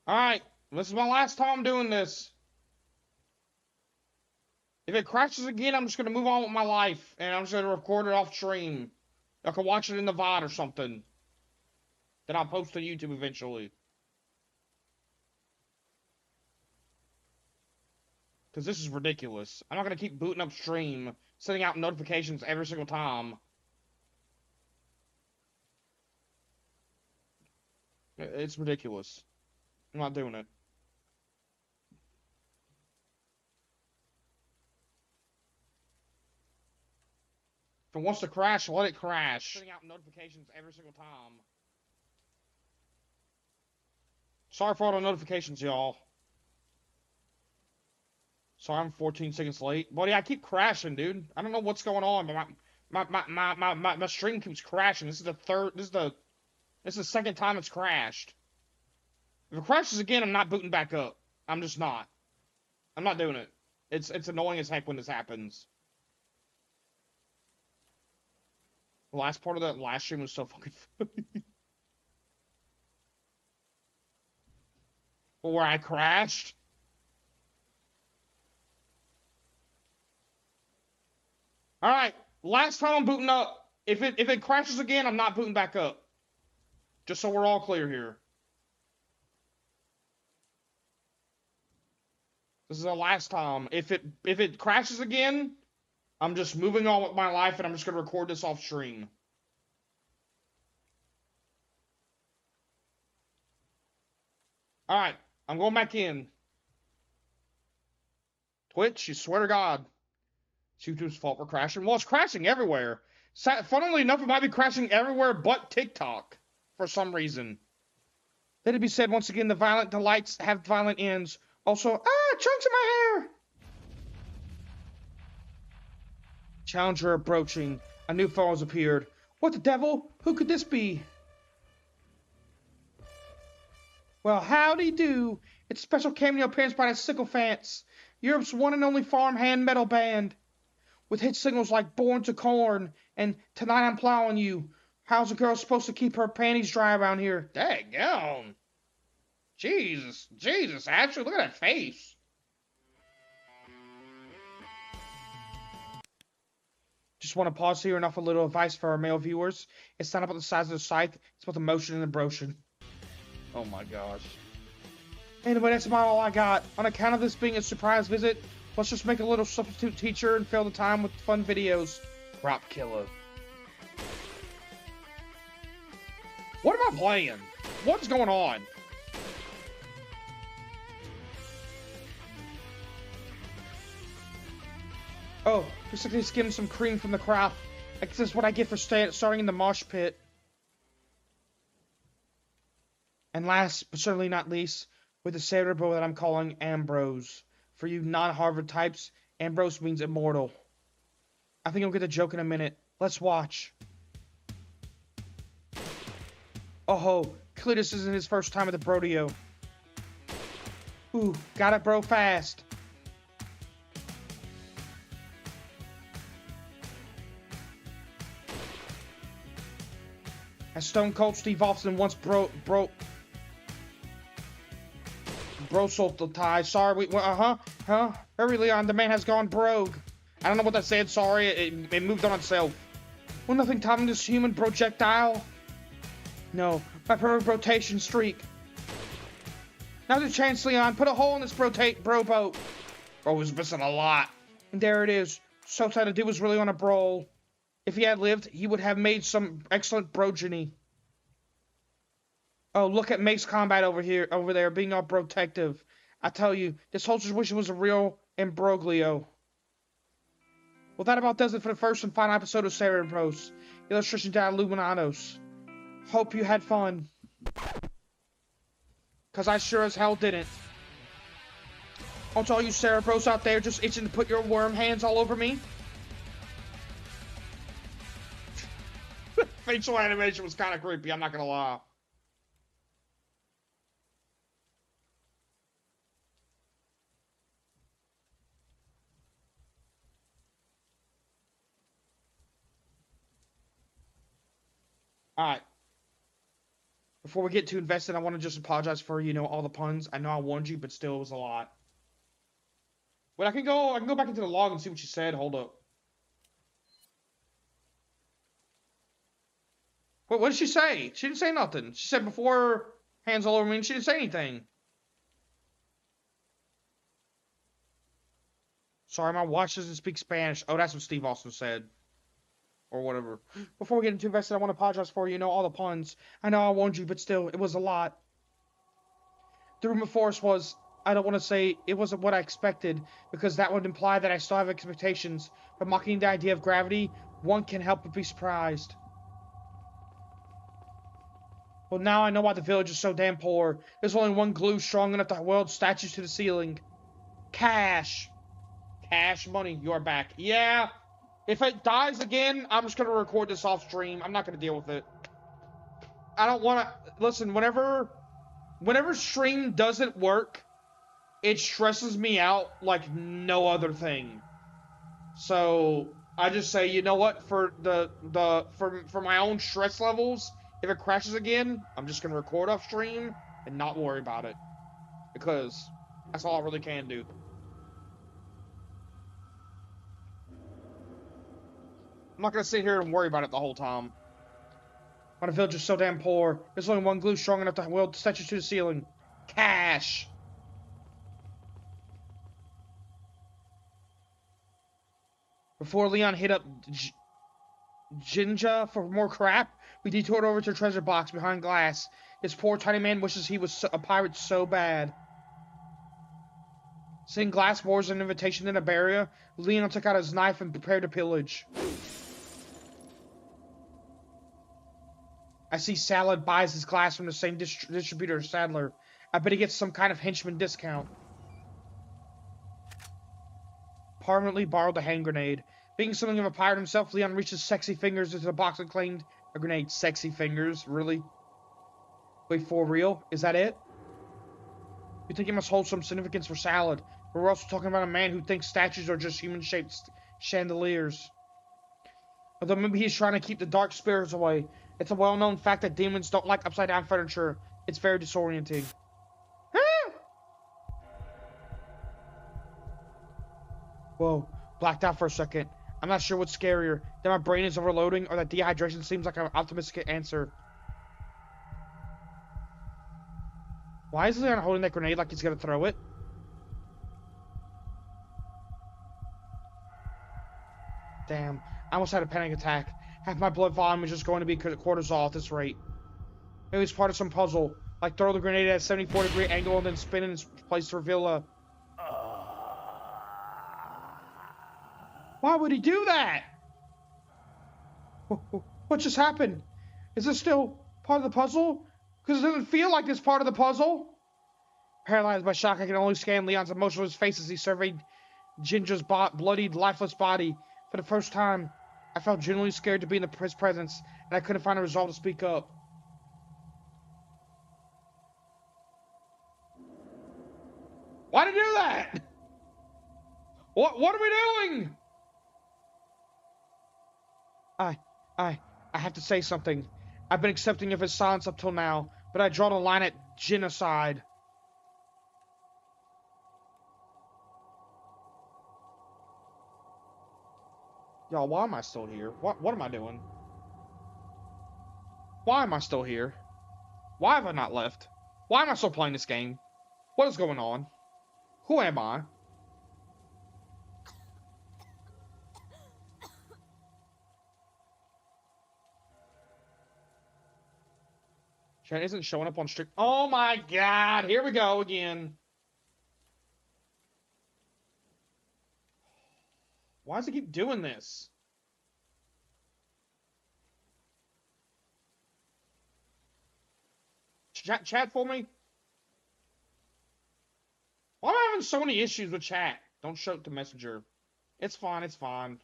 Alright, this is my last time doing this. If it crashes again, I'm just gonna move on with my life, and I'm just gonna record it off stream. I can watch it in the VOD or something. That I'll post to YouTube eventually. Because this is ridiculous. I'm not gonna keep booting up stream, sending out notifications every single time. It's ridiculous. I'm not doing it. If it wants to crash, let it crash. Sending out notifications every single time. Sorry for all the notifications, y'all. Sorry I'm 14 seconds late. Buddy, I keep crashing, dude. I don't know what's going on, but my stream keeps crashing. This is the second time it's crashed. If it crashes again, I'm not booting back up. I'm just not. I'm not doing it. It's annoying as heck when this happens. The last part of that last stream was so fucking funny. Where I crashed. Alright, last time I'm booting up. If it crashes again, I'm not booting back up. Just so we're all clear here. This is the last time. If it crashes again, I'm just moving on with my life and I'm just gonna record this off stream. Alright, I'm going back in. Twitch, you swear to God. It's YouTube's fault for crashing. Well, it's crashing everywhere. Funnily enough, it might be crashing everywhere but TikTok. For some reason. Let it be said once again, the violent delights have violent ends. Also, chunks in my hair! Challenger approaching. A new foe has appeared. What the devil? Who could this be? Well, howdy do. It's a special cameo appearance by the Sycophants, Europe's one and only farmhand metal band. With hit singles like Born to Corn and Tonight I'm Plowing You. How's a girl supposed to keep her panties dry around here? Daggone. Jesus, Ashley, look at that face. Just want to pause here and offer a little advice for our male viewers. It's not about the size of the scythe, it's about the motion and the brotion. Oh my gosh. Anyway, that's about all I got. On account of this being a surprise visit, let's just make a little substitute teacher and fill the time with fun videos. Crop killer. What am I playing? What's going on? Oh, looks like they skimmed some cream from the crop. I guess that's what I get for starting in the mosh pit. And last, but certainly not least, with the sailor bow that I'm calling Ambrose. For you non-Harvard types, Ambrose means immortal. I think you'll get the joke in a minute. Let's watch. Oh ho, Cletus isn't his first time at the rodeo. Ooh, got it bro fast. As Stone Cold Steve Austin once broke the tie. Sorry, Hurry, Leon, the man has gone brogue. I don't know what that said, sorry, it moved on itself. Will nothing time this human projectile? No, my perfect rotation streak. Now's your chance, Leon, put a hole in this bro boat. Bro was missing a lot. And there it is. So sad the dude was really on a brawl. If he had lived, he would have made some excellent progeny. Oh, look at Mace Combat over there, being all protective. I tell you, this whole just wish it was a real imbroglio. Well, that about does it for the first and final episode of Cerebros. Illustration by Illuminados. Hope you had fun. Cause I sure as hell didn't. To all you Cerebros out there just itching to put your worm hands all over me. Facial animation was kind of creepy, I'm not gonna lie. Alright. Before we get too invested, I want to just apologize for, all the puns. I know I warned you, but still, it was a lot. Wait, I can go back into the log and see what she said. Hold up. What did she say? She didn't say nothing. She said before hands all over me, and she didn't say anything. Sorry, my watch doesn't speak Spanish. Oh, that's what Steve also said. Or whatever. Before we get into invested, I want to apologize for, all the puns. I know I warned you, but still, it was a lot. The room before us was, I don't want to say it wasn't what I expected, because that would imply that I still have expectations, but mocking the idea of gravity, one can't help but be surprised. Well, now I know why the village is so damn poor. There's only one glue strong enough to weld statues to the ceiling. Cash. Cash money. You're back. Yeah. If it dies again, I'm just going to record this off stream. I'm not going to deal with it. I don't want to... Listen, whenever stream doesn't work, it stresses me out like no other thing. So I just say, you know what? For for my own stress levels, if it crashes again, I'm just gonna record off stream and not worry about it, because that's all I really can do. I'm not gonna sit here and worry about it the whole time. My village is so damn poor. There's only one glue strong enough to weld statues to the ceiling. Cash. Before Leon hit up Jinja for more crap, we detoured over to a treasure box behind glass. This poor tiny man wishes he was a pirate so bad. Seeing glass more as an invitation than a barrier, Leon took out his knife and prepared to pillage. I see Salad buys his glass from the same distributor as Sadler. I bet he gets some kind of henchman discount. Permanently borrowed a hand grenade. Being something of a pirate himself, Leon reached his sexy fingers into the box and claimed a grenade. Sexy fingers? Really? Wait, for real? Is that it? You think it must hold some significance for Salad, but we're also talking about a man who thinks statues are just human-shaped chandeliers. Although maybe he's trying to keep the dark spirits away. It's a well-known fact that demons don't like upside-down furniture. It's very disorienting. Whoa, blacked out for a second. I'm not sure what's scarier, that my brain is overloading or that dehydration seems like an optimistic answer. Why is Leon holding that grenade like he's gonna throw it? Damn, I almost had a panic attack. Half my blood volume is just going to be cortisol at this rate. Maybe it's part of some puzzle, like throw the grenade at a 74-degree angle and then spin in its place to reveal a... Why would he do that? What just happened? Is this still part of the puzzle? Because it doesn't feel like this part of the puzzle. Paralyzed by shock, I can only scan Leon's emotionless face as he surveyed Ginger's bloodied, lifeless body. For the first time, I felt genuinely scared to be in his presence, and I couldn't find a resolve to speak up. Why'd he do that? What are we doing? I have to say something. I've been accepting of his silence up till now, but I draw the line at genocide. Y'all, why am I still here? What am I doing? Why am I still here? Why have I not left? Why am I still playing this game? What is going on? Who am I? Chat isn't showing up on stream. Oh my god, here we go again. Why does it keep doing this? Chat for me? Why am I having so many issues with chat? Don't show it to Messenger. It's fine, it's fine.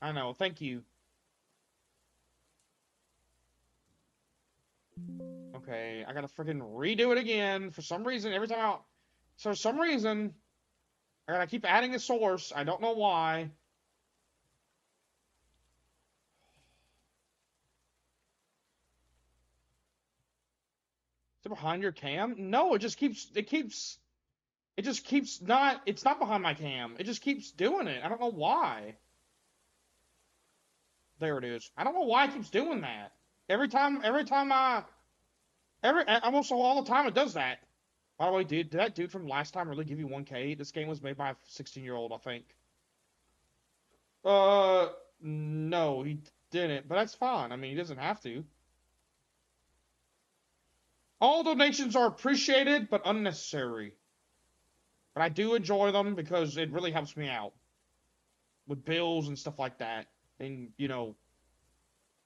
I know, thank you. Okay, I gotta freaking redo it again. For some reason, every time I... So for some reason, I gotta keep adding a source. I don't know why. it behind your cam? No, it just keeps not, it's not behind my cam. It just keeps doing it. I don't know why. There it is. I don't know why it keeps doing that. Almost all the time it does that. By the way, dude, did that dude from last time really give you 1K? This game was made by a 16-year-old, I think. No, he didn't, but that's fine. I mean, he doesn't have to. All donations are appreciated, but unnecessary. But I do enjoy them because it really helps me out with bills and stuff like that. And, you know,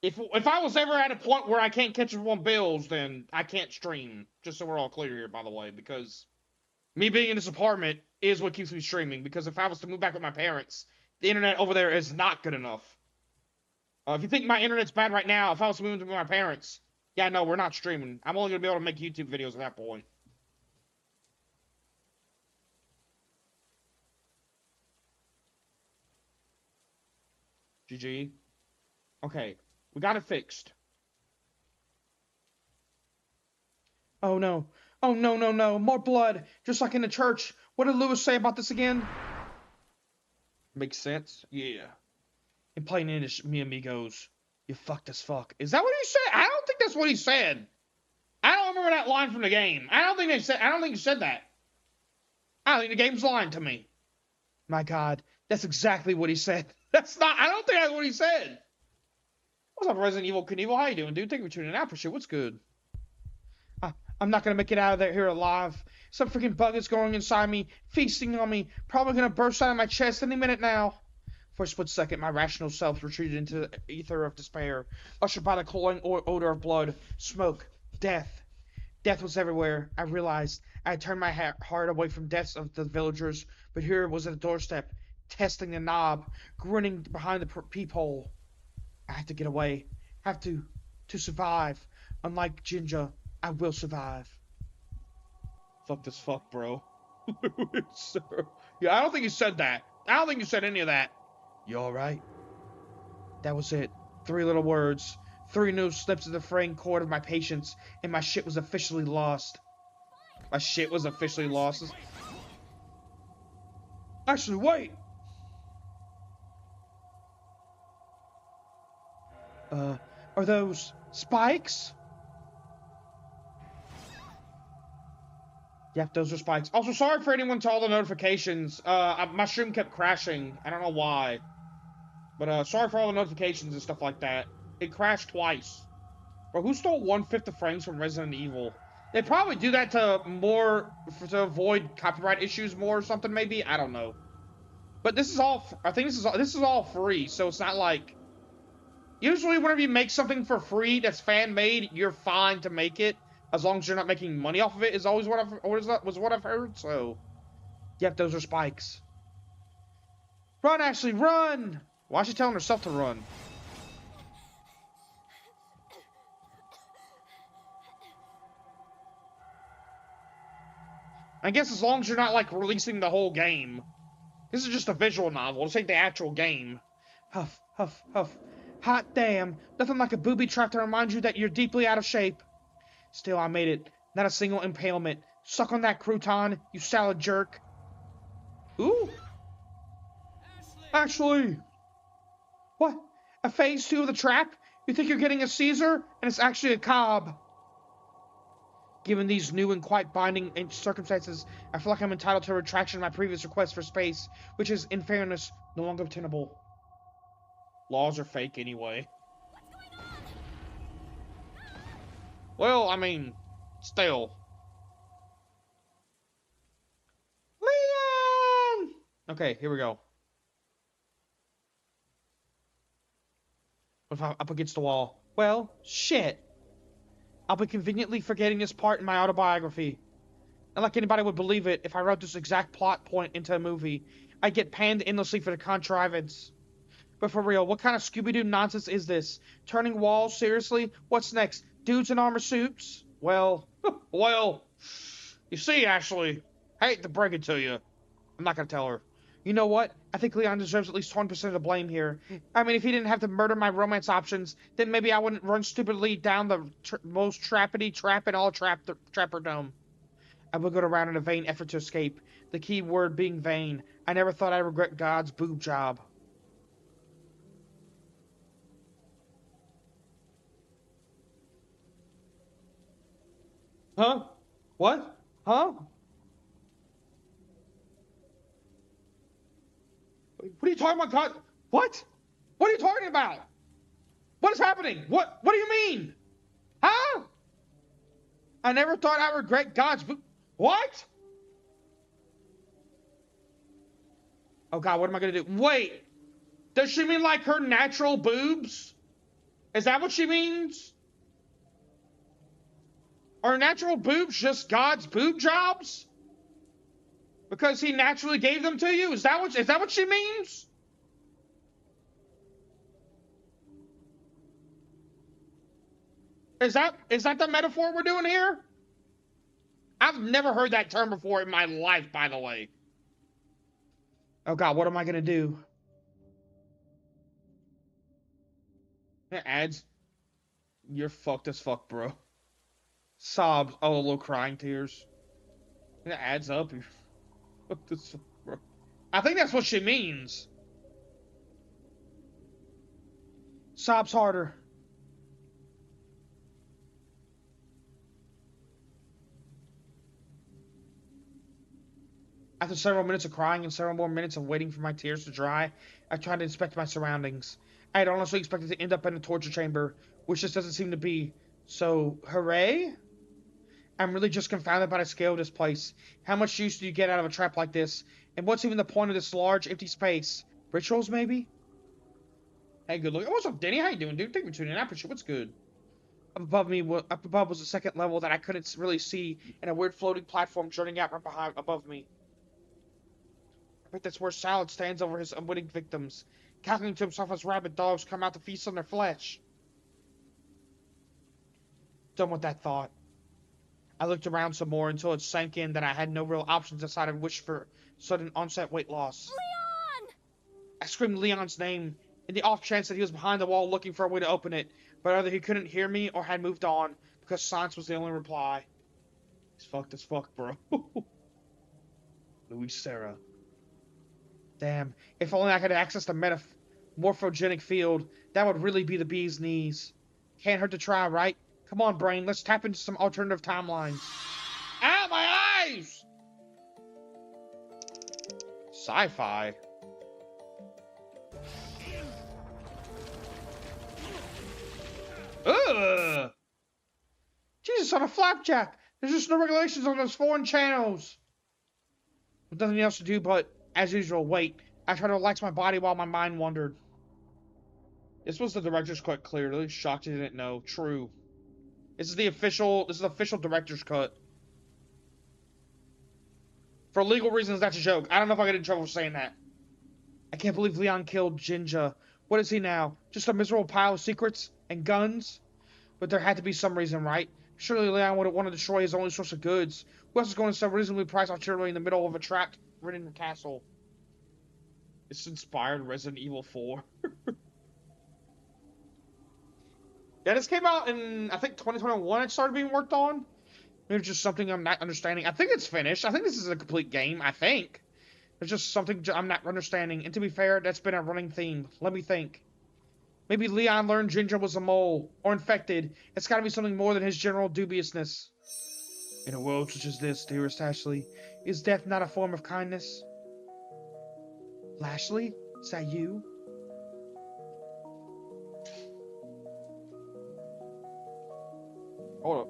if I was ever at a point where I can't catch up on bills, then I can't stream. Just so we're all clear here, by the way, because me being in this apartment is what keeps me streaming. Because if I was to move back with my parents, the internet over there is not good enough. If you think my internet's bad right now, if I was to move in with my parents, yeah, no, we're not streaming. I'm only going to be able to make YouTube videos at that point. GG. Okay, we got it fixed. Oh no. Oh no, no, no. More blood. Just like in the church. What did Lewis say about this again? Makes sense? Yeah. In plain English, mi amigos, you fucked as fuck. Is that what he said? I don't think that's what he said. I don't remember that line from the game. I don't think he said that. I think the game's lying to me. My God, that's exactly what he said. I don't think that's what he said. What's up, Resident Evil Knievel? How you doing, dude? Thank you for tuning out for shit. What's good? I'm not gonna make it out of there here alive. Some freaking bug is going inside me, feasting on me, probably gonna burst out of my chest any minute now. For a split second, my rational self retreated into the ether of despair, ushered by the cloying odor of blood, smoke, death. Death was everywhere. I realized I had turned my heart away from deaths of the villagers, but here it was at the doorstep, testing the knob, grinning behind the peephole. I have to get away. Have to survive. Unlike Ginger, I will survive. Fuck this fuck, bro. Yeah, I don't think you said that. I don't think you said any of that. You alright? That was it. 3 little words. 3 new slips of the fraying cord of my patience, and my shit was officially lost. My shit was officially lost. Actually, wait! Are those spikes? Yep, those are spikes. Also, sorry for anyone to all the notifications. My stream kept crashing. I don't know why. But, sorry for all the notifications and stuff like that. It crashed twice. Bro, who stole 1/5 of frames from Resident Evil? They probably do that to avoid copyright issues more or something, maybe? I don't know. But this is all, I think this is all free, so it's not like... Usually, whenever you make something for free that's fan-made, you're fine to make it. As long as you're not making money off of it, is always what I've heard, so... Yep, those are spikes. Run, Ashley, run! Why is she telling herself to run? I guess as long as you're not, like, releasing the whole game. This is just a visual novel. This ain't the actual game. Huff, huff, huff. Hot damn. Nothing like a booby trap to remind you that you're deeply out of shape. Still, I made it. Not a single impalement. Suck on that crouton, you salad jerk. Ooh. Ashley! What? A phase 2 of the trap? You think you're getting a Caesar, and it's actually a Cobb. Given these new and quite binding circumstances, I feel like I'm entitled to a retraction of my previous request for space, which is, in fairness, no longer obtainable. Laws are fake anyway. Well, I mean, still. Leon! Okay, here we go. What if I'm up against the wall? Well, shit. I'll be conveniently forgetting this part in my autobiography. Not like anybody would believe it if I wrote this exact plot point into a movie. I'd get panned endlessly for the contrivance. But for real, what kind of Scooby-Doo nonsense is this? Turning walls? Seriously? What's next? Dudes in armor suits? Well, well, you see, Ashley, I hate to break it to you. I'm not gonna tell her. You know what? I think Leon deserves at least 20% of the blame here. I mean, if he didn't have to murder my romance options, then maybe I wouldn't run stupidly down the most trappity trap in all Trapperdome. I wiggled around in a vain effort to escape, the key word being vain. I never thought I'd regret God's boob job. Huh? What? Huh? What are you talking about, God? What? What are you talking about? What is happening? What do you mean? Huh? I never thought I'd regret God's boob. What? Oh God, what am I gonna do? Wait! Does she mean like her natural boobs? Is that what she means? Are natural boobs just God's boob jobs? Because he naturally gave them to you? Is that what she means? Is that the metaphor we're doing here? I've never heard that term before in my life, by the way. Oh God, what am I gonna do? It adds. You're fucked as fuck, bro. Sobs. Oh, little crying tears. It adds up. You're fucked as fuck, bro. I think that's what she means. Sobs harder. After several minutes of crying and several more minutes of waiting for my tears to dry, I tried to inspect my surroundings. I had honestly expected to end up in a torture chamber, which just doesn't seem to be. So, hooray? I'm really just confounded by the scale of this place. How much use do you get out of a trap like this? And what's even the point of this large, empty space? Rituals, maybe? Hey, good look. Oh, what's up, Denny? How you doing, dude? Thank you for tuning in. I appreciate it. What's good? Up above was a second level that I couldn't really see, and a weird floating platform jutting out right behind above me. I bet that's where Salad stands over his unwitting victims, calculating to himself as rabid dogs come out to feast on their flesh. Done with that thought. I looked around some more until it sank in that I had no real options aside of wish for sudden onset weight loss. Leon! I screamed Leon's name, in the off chance that he was behind the wall looking for a way to open it, but either he couldn't hear me or had moved on, because silence was the only reply. He's fucked as fuck, bro. Louis Sarah. Damn, if only I could access the morphogenic field, that would really be the bee's knees. Can't hurt to try, right? Come on, brain, let's tap into some alternative timelines. Ow, my eyes! Sci-fi. Ugh! Jesus, on a flapjack! There's just no regulations on those foreign channels! With nothing else to do but, as usual, wait. I tried to relax my body while my mind wandered. This was the director's cut, clearly. Shocked he didn't know. True. This is the official director's cut. For legal reasons, that's a joke. I don't know if I get in trouble for saying that. I can't believe Leon killed Jinja. What is he now? Just a miserable pile of secrets and guns? But there had to be some reason, right? Surely Leon wouldn't want to destroy his only source of goods. Who else is going to sell reasonably priced artillery in the middle of a trapped ridden castle? It's inspired Resident Evil 4. Yeah, this came out in, I think, 2021 it started being worked on. Maybe it's just something I'm not understanding. I think it's finished. I think this is a complete game, I think. There's just something I'm not understanding. And to be fair, that's been a running theme. Let me think. Maybe Leon learned Ginger was a mole, or infected. It's gotta be something more than his general dubiousness. In a world such as this, dearest Ashley, is death not a form of kindness? Lashley? Is that you? Hold up.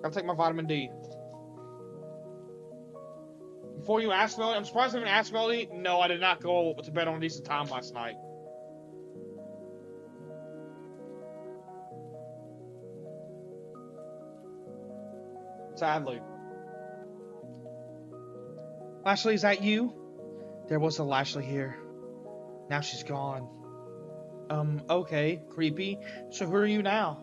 Gotta take my vitamin D. Before you ask Melody, I'm surprised I didn't ask Melody. No, I did not go to bed on a decent time last night. Sadly. Lashley, is that you? There was a Lashley here. Now she's gone. Okay. Creepy. So who are you now?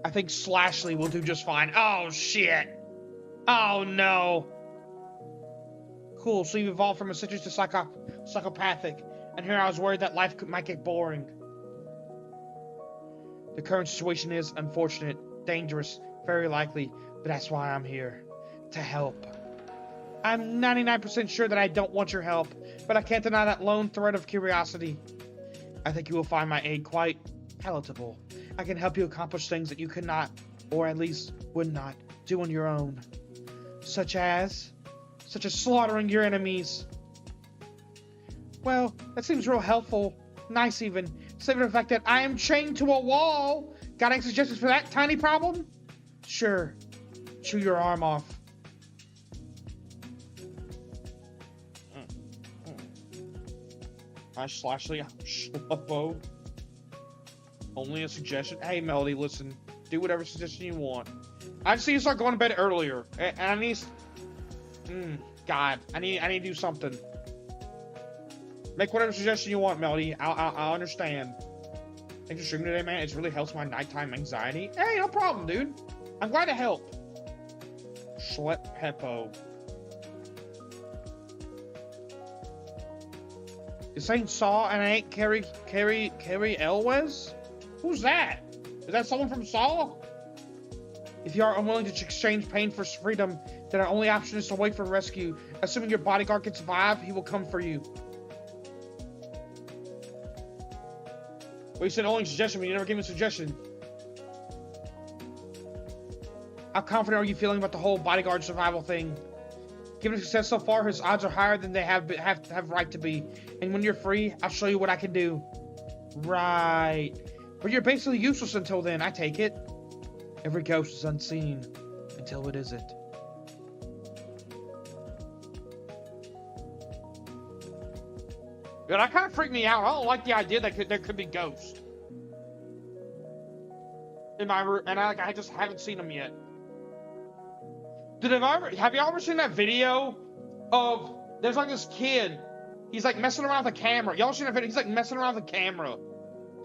I think Slashley will do just fine. Oh, shit. Oh, no. Cool, so you evolved from a citrus to psychopathic, and here I was worried that might get boring. The current situation is unfortunate, dangerous, very likely, but that's why I'm here. To help. I'm 99% sure that I don't want your help, but I can't deny that lone thread of curiosity. I think you will find my aid quite palatable. I can help you accomplish things that you could not, or at least would not, do on your own. Such as slaughtering your enemies. Well, that seems real helpful. Nice even. Save the fact that I am chained to a wall. Got any suggestions for that tiny problem? Sure. Chew your arm off. Schleppo. Only a suggestion. Hey, Melody, listen. Do whatever suggestion you want. I just need to start going to bed earlier. And I need... God. I need to do something. Make whatever suggestion you want, Melody. I'll understand. Thanks for streaming today, man. It really helps my nighttime anxiety. Hey, no problem, dude. I'm glad to help. Schleppo. This ain't Saw and I ain't Carrie Elwes? Who's that? Is that someone from Saw? If you are unwilling to exchange pain for freedom, then our only option is to wait for rescue. Assuming your bodyguard can survive, he will come for you. Well, you said only suggestion, but you never gave me a suggestion. How confident are you feeling about the whole bodyguard survival thing? Given success so far, his odds are higher than they have right to be. And when you're free, I'll show you what I can do. Right. But you're basically useless until then, I take it. Every ghost is unseen until it isn't. Yeah, that kind of freaked me out. I don't like the idea that there could be ghosts in my room, and I just haven't seen them yet. Have you ever seen that video of there's like this kid? He's like messing around with the camera. Y'all seen that video? He's like messing around with the camera.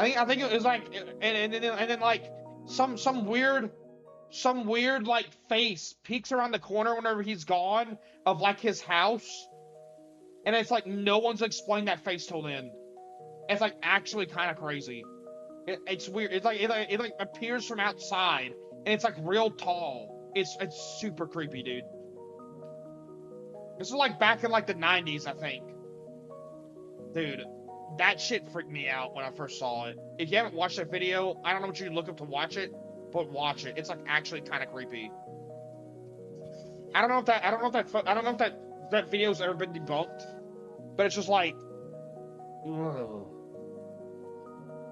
I think it was like and then like some weird like face peeks around the corner whenever he's gone of like his house, and it's like no one's explained that face till then. It's like actually kind of crazy. It's weird. It like appears from outside, and it's like real tall. It's super creepy, dude. This is like back in like the 90s, I think. Dude, that shit freaked me out when I first saw it. If you haven't watched that video, I don't know what you look up to watch it, but watch it. It's like actually kind of creepy. I don't know if that video's ever been debunked, but it's just like, ugh.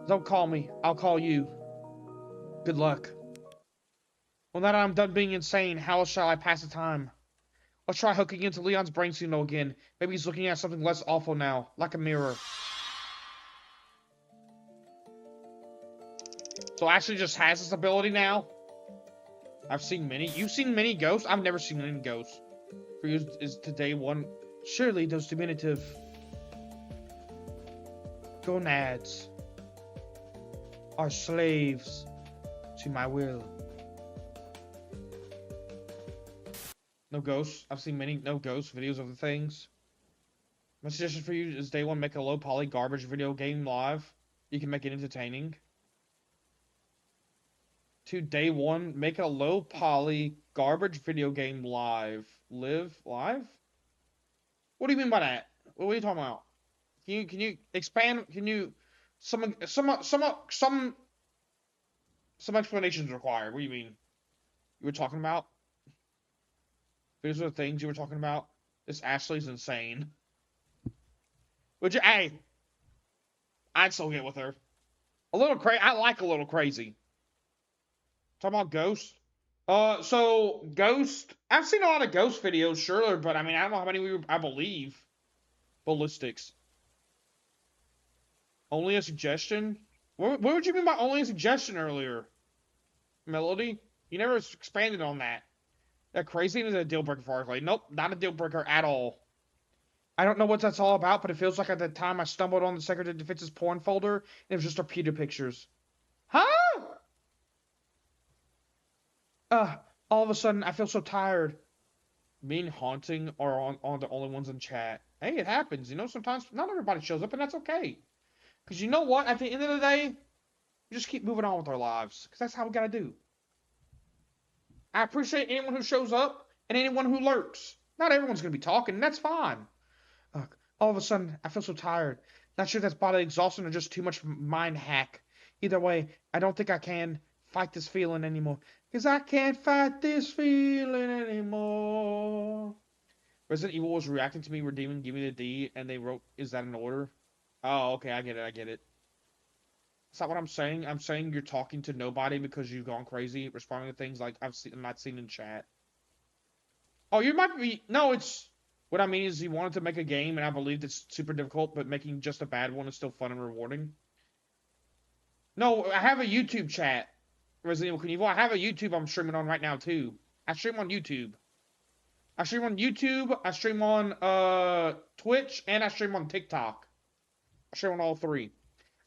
Don't call me. I'll call you. Good luck. Well, now that I'm done being insane, how else shall I pass the time? Let's try hooking into Leon's brain signal again. Maybe he's looking at something less awful now, like a mirror. So Ashley just has this ability now? I've seen many. You've seen many ghosts? I've never seen any ghosts. For you, is today one? Surely those diminutive gonads are slaves to my will. No ghosts. I've seen many no ghost videos of the things. My suggestion for you is day one, make a low poly garbage video game live. You can make it entertaining. 2, day one, make a low poly garbage video game live. Live? What do you mean by that? What are you talking about? Can you expand? Can you some explanations required? What do you mean? You were talking about? These are the things you were talking about. This Ashley's insane. Hey, I'd still get with her. A little crazy. I like a little crazy. Talking about ghosts. So ghost. I've seen a lot of ghost videos, sure, but I mean, I don't know how many I believe. Ballistics. Only a suggestion? What would you mean by only a suggestion earlier? Melody? You never expanded on that. That crazy is a deal breaker for Arclay. Nope, not a deal breaker at all. I don't know what that's all about, but it feels like at the time I stumbled on the Secretary of Defense's porn folder, and it was just repeated pictures. Huh? All of a sudden, I feel so tired. Me and Haunting are on the only ones in chat. Hey, it happens. You know, sometimes not everybody shows up, and that's okay. Because you know what? At the end of the day, we just keep moving on with our lives. Because that's how we gotta do. I appreciate anyone who shows up and anyone who lurks. Not everyone's gonna be talking, and that's fine. All of a sudden, I feel so tired. Not sure that's bodily exhaustion or just too much mind hack. Either way, I don't think I can fight this feeling anymore. Because I can't fight this feeling anymore. Resident Evil was reacting to me redeeming Give Me the D, and they wrote, is that in order? Oh, okay, I get it, I get it. That's not what I'm saying. I'm saying you're talking to nobody because you've gone crazy, responding to things like I'm not seen in chat. Oh, you might be. No, it's. What I mean is, he wanted to make a game, and I believed it's super difficult, but making just a bad one is still fun and rewarding. No, I have a YouTube chat, Resident Evil. I have a YouTube I'm streaming on right now too. I stream on YouTube. I stream on YouTube. I stream on Twitch, and I stream on TikTok. I stream on all three.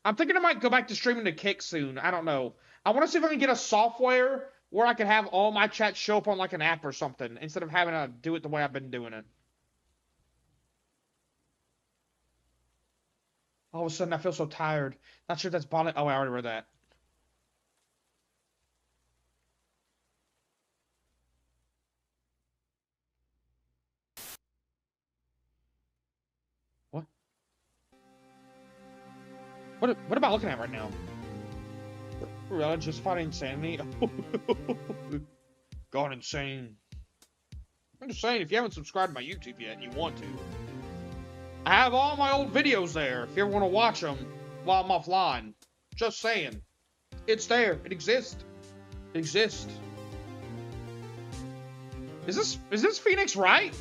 I'm thinking I might go back to streaming to Kick soon. I don't know. I want to see if I can get a software where I can have all my chats show up on like an app or something instead of having to do it the way I've been doing it. All of a sudden, I feel so tired. Not sure if that's bonnet. Oh, I already read that. What? What am I looking at right now? Really, just fighting insanity? Gone insane. I'm just saying, if you haven't subscribed to my YouTube yet and you want to, I have all my old videos there if you ever want to watch them while I'm offline. Just saying. It's there. It exists. It exists. Is this Phoenix right?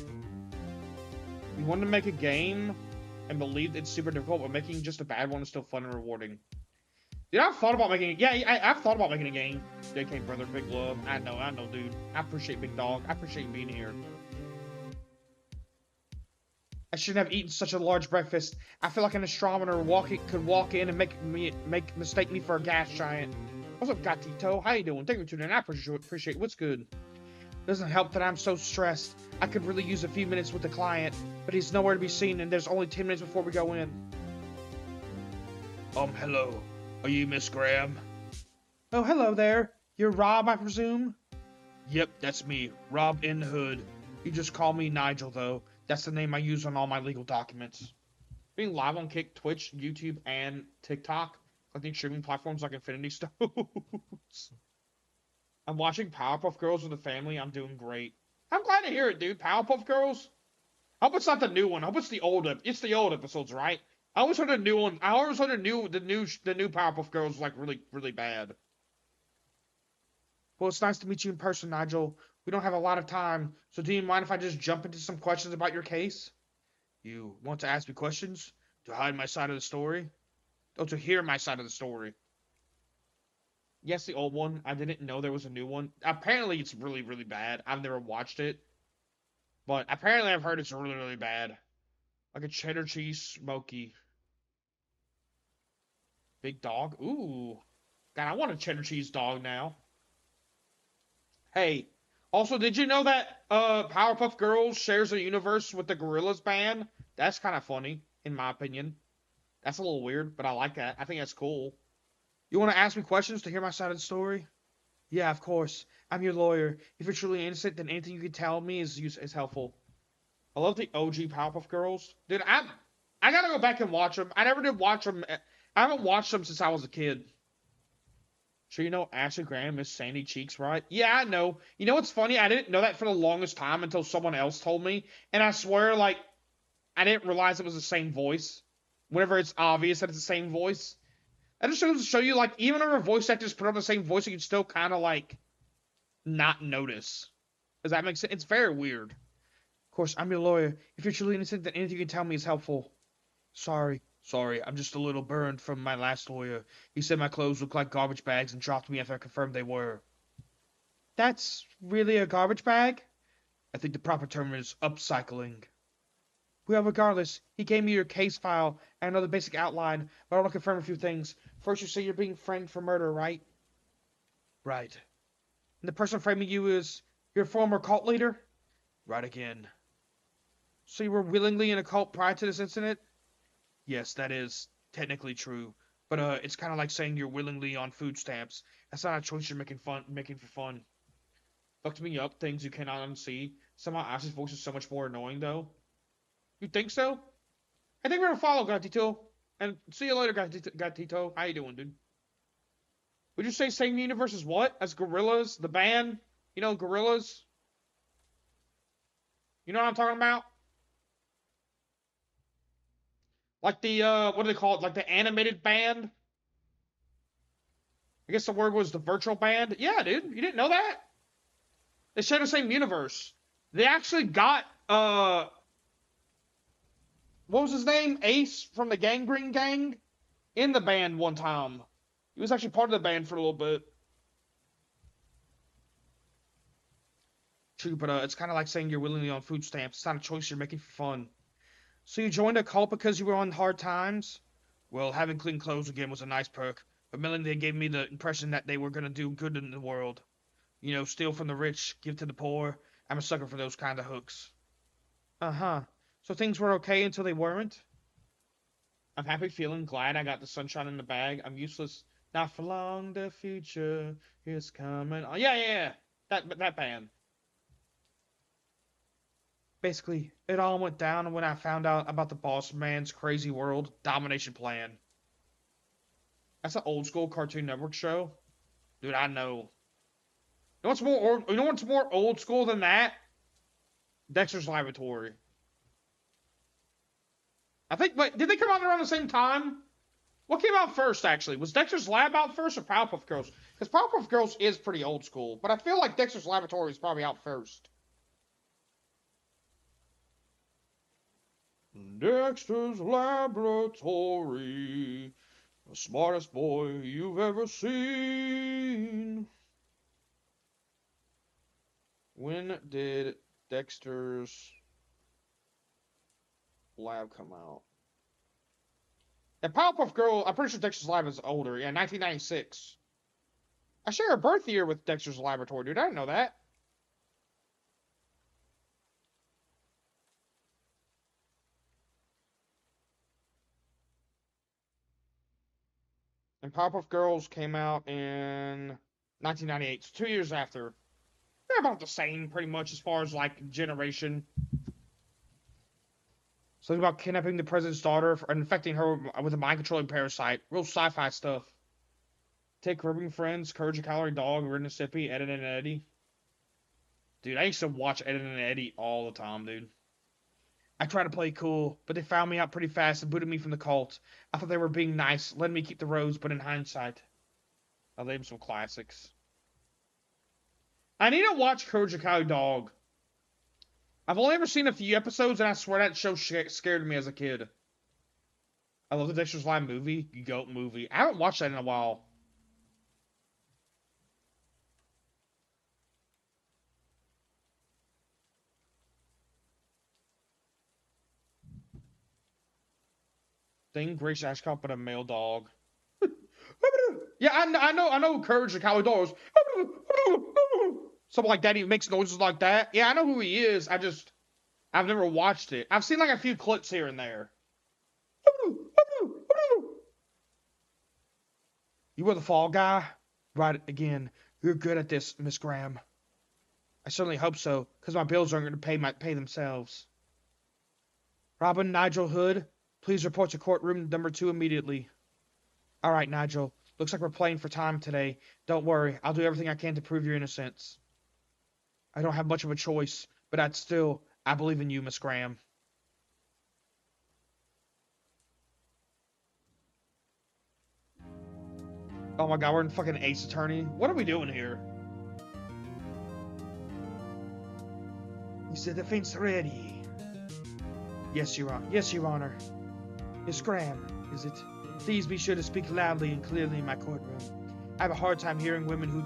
You wanted to make a game and believed it's super difficult, but making just a bad one is still fun and rewarding. Dude, I've thought about making it. Yeah, I've thought about making a game. JK, brother, big love. I know, dude. I appreciate Big Dog. I appreciate being here. I shouldn't have eaten such a large breakfast. I feel like an astronomer could walk in and mistake me for a gas giant. What's up, Gatito? How you doing? Thank you for tuning in. I appreciate what's good. Doesn't help that I'm so stressed. I could really use a few minutes with the client, but he's nowhere to be seen, and there's only 10 minutes before we go in. Hello. Are you Miss Graham? Oh, hello there. You're Rob, I presume? Yep, that's me. Rob in Hood. You just call me Nigel, though. That's the name I use on all my legal documents. Being live on Kick, Twitch, YouTube, and TikTok, I think streaming platforms like Infinity Stones. I'm watching Powerpuff Girls with the family. I'm doing great. I'm glad to hear it, dude. Powerpuff Girls? I hope it's not the new one. I hope it's the old. It's the old episodes, right? I always heard the new one. I always heard the new Powerpuff Girls was like really, really bad. Well, it's nice to meet you in person, Nigel. We don't have a lot of time, so do you mind if I just jump into some questions about your case? You want to ask me questions? To hide my side of the story? Oh, to hear my side of the story. Yes, the old one. I didn't know there was a new one. Apparently, it's really, really bad. I've never watched it. But apparently, I've heard it's really, really bad. Like a cheddar cheese smoky. Big dog? Ooh. God, I want a cheddar cheese dog now. Hey, also, did you know that Powerpuff Girls shares a universe with the Gorillaz band? That's kind of funny, in my opinion. That's a little weird, but I like that. I think that's cool. You want to ask me questions to hear my side of the story? Yeah, of course. I'm your lawyer. If you're truly innocent, then anything you can tell me is helpful. I love the OG Powerpuff Girls. Dude, I gotta go back and watch them. I never did watch them. I haven't watched them since I was a kid. Sure, you know Ashley Graham is Sandy Cheeks, right? Yeah, I know. You know what's funny? I didn't know that for the longest time until someone else told me. And I swear, like, I didn't realize it was the same voice. Whenever it's obvious that it's the same voice. I just goes to show you, like, even if a voice actors put on the same voice, you can still kind of, like, not notice. Does that make sense? It's very weird. Of course, I'm your lawyer. If you're truly innocent, then anything you can tell me is helpful. Sorry, I'm just a little burned from my last lawyer. He said my clothes looked like garbage bags and dropped me after I confirmed they were. That's really a garbage bag? I think the proper term is upcycling. Well, regardless, he gave me your case file and another basic outline, but I want to confirm a few things. First, you say you're being framed for murder, right? Right. And the person framing you is your former cult leader? Right again. So you were willingly in a cult prior to this incident? Yes, that is technically true. But it's kind of like saying you're willingly on food stamps. That's not a choice you're making for fun. Fucked me up, things you cannot unsee. Somehow Ash's voice is so much more annoying, though. You think so? I think we're gonna follow Gatito. And see you later, Gatito. How you doing, dude? Would you say same universe as what? As Gorillas, the band? You know, Gorillas? You know what I'm talking about? Like the, what do they call it? Like the animated band? I guess the word was the virtual band. Yeah, dude. You didn't know that? They share the same universe. They actually got, what was his name? Ace from the Gangrene Gang in the band one time. He was actually part of the band for a little bit. True, but it's kind of like saying you're willingly on food stamps. It's not a choice you're making for fun. So you joined a cult because you were on hard times? Well, having clean clothes again was a nice perk, but mainly they gave me the impression that they were gonna do good in the world. You know, steal from the rich, give to the poor. I'm a sucker for those kind of hooks. Uh-huh. So things were okay until they weren't? I'm happy, feeling glad I got the sunshine in the bag. I'm useless. Not for long, the future is coming. Oh, yeah. That band. Basically, it all went down when I found out about the boss man's crazy world domination plan. That's an old school Cartoon Network show. Dude, I know. You know what's more old school than that? Dexter's Laboratory. I think, wait, did they come out around the same time? What came out first, actually? Was Dexter's Lab out first or Powerpuff Girls? Because Powerpuff Girls is pretty old school, but I feel like Dexter's Laboratory is probably out first. Dexter's Laboratory, the smartest boy you've ever seen. When did Dexter's Lab come out? And Powerpuff Girl, I'm pretty sure Dexter's Lab is older. Yeah, 1996. I share a birth year with Dexter's Laboratory, dude. I didn't know that. And Powerpuff Girls came out in 1998, so 2 years after. They're about the same, pretty much, as far as, like, generation. Something about kidnapping the president's daughter and infecting her with a mind-controlling parasite. Real sci-fi stuff. Take Cribbing Friends, Courage the Cowardly Dog, Ren and Stimpy, Ed, and Eddie. Dude, I used to watch Ed and Eddie all the time, dude. I tried to play cool, but they found me out pretty fast and booted me from the cult. I thought they were being nice, letting me keep the rose, but in hindsight, I laid them some classics. I need to watch Courage the Cowardly Dog. I've only ever seen a few episodes, and I swear that show scared me as a kid. I love the Dexter's Lab movie, Goat movie. I haven't watched that in a while. Thing Grace Ashcroft, but a male dog. Yeah, I know Courage the Cowardly Dog is. Something like that. He makes noises like that. Yeah, I know who he is. I've never watched it. I've seen like a few clips here and there. You were the fall guy? Right again. You're good at this, Miss Graham. I certainly hope so, because my bills aren't going to pay themselves. Robin, Nigel Hood, please report to courtroom number 2 immediately. All right, Nigel. Looks like we're playing for time today. Don't worry. I'll do everything I can to prove your innocence. I don't have much of a choice, but I believe in you, Miss Graham. Oh my god, we're in fucking Ace Attorney. What are we doing here? Is the defense ready? Yes, Your Honor. Miss Graham, is it? Please be sure to speak loudly and clearly in my courtroom. I have a hard time hearing women who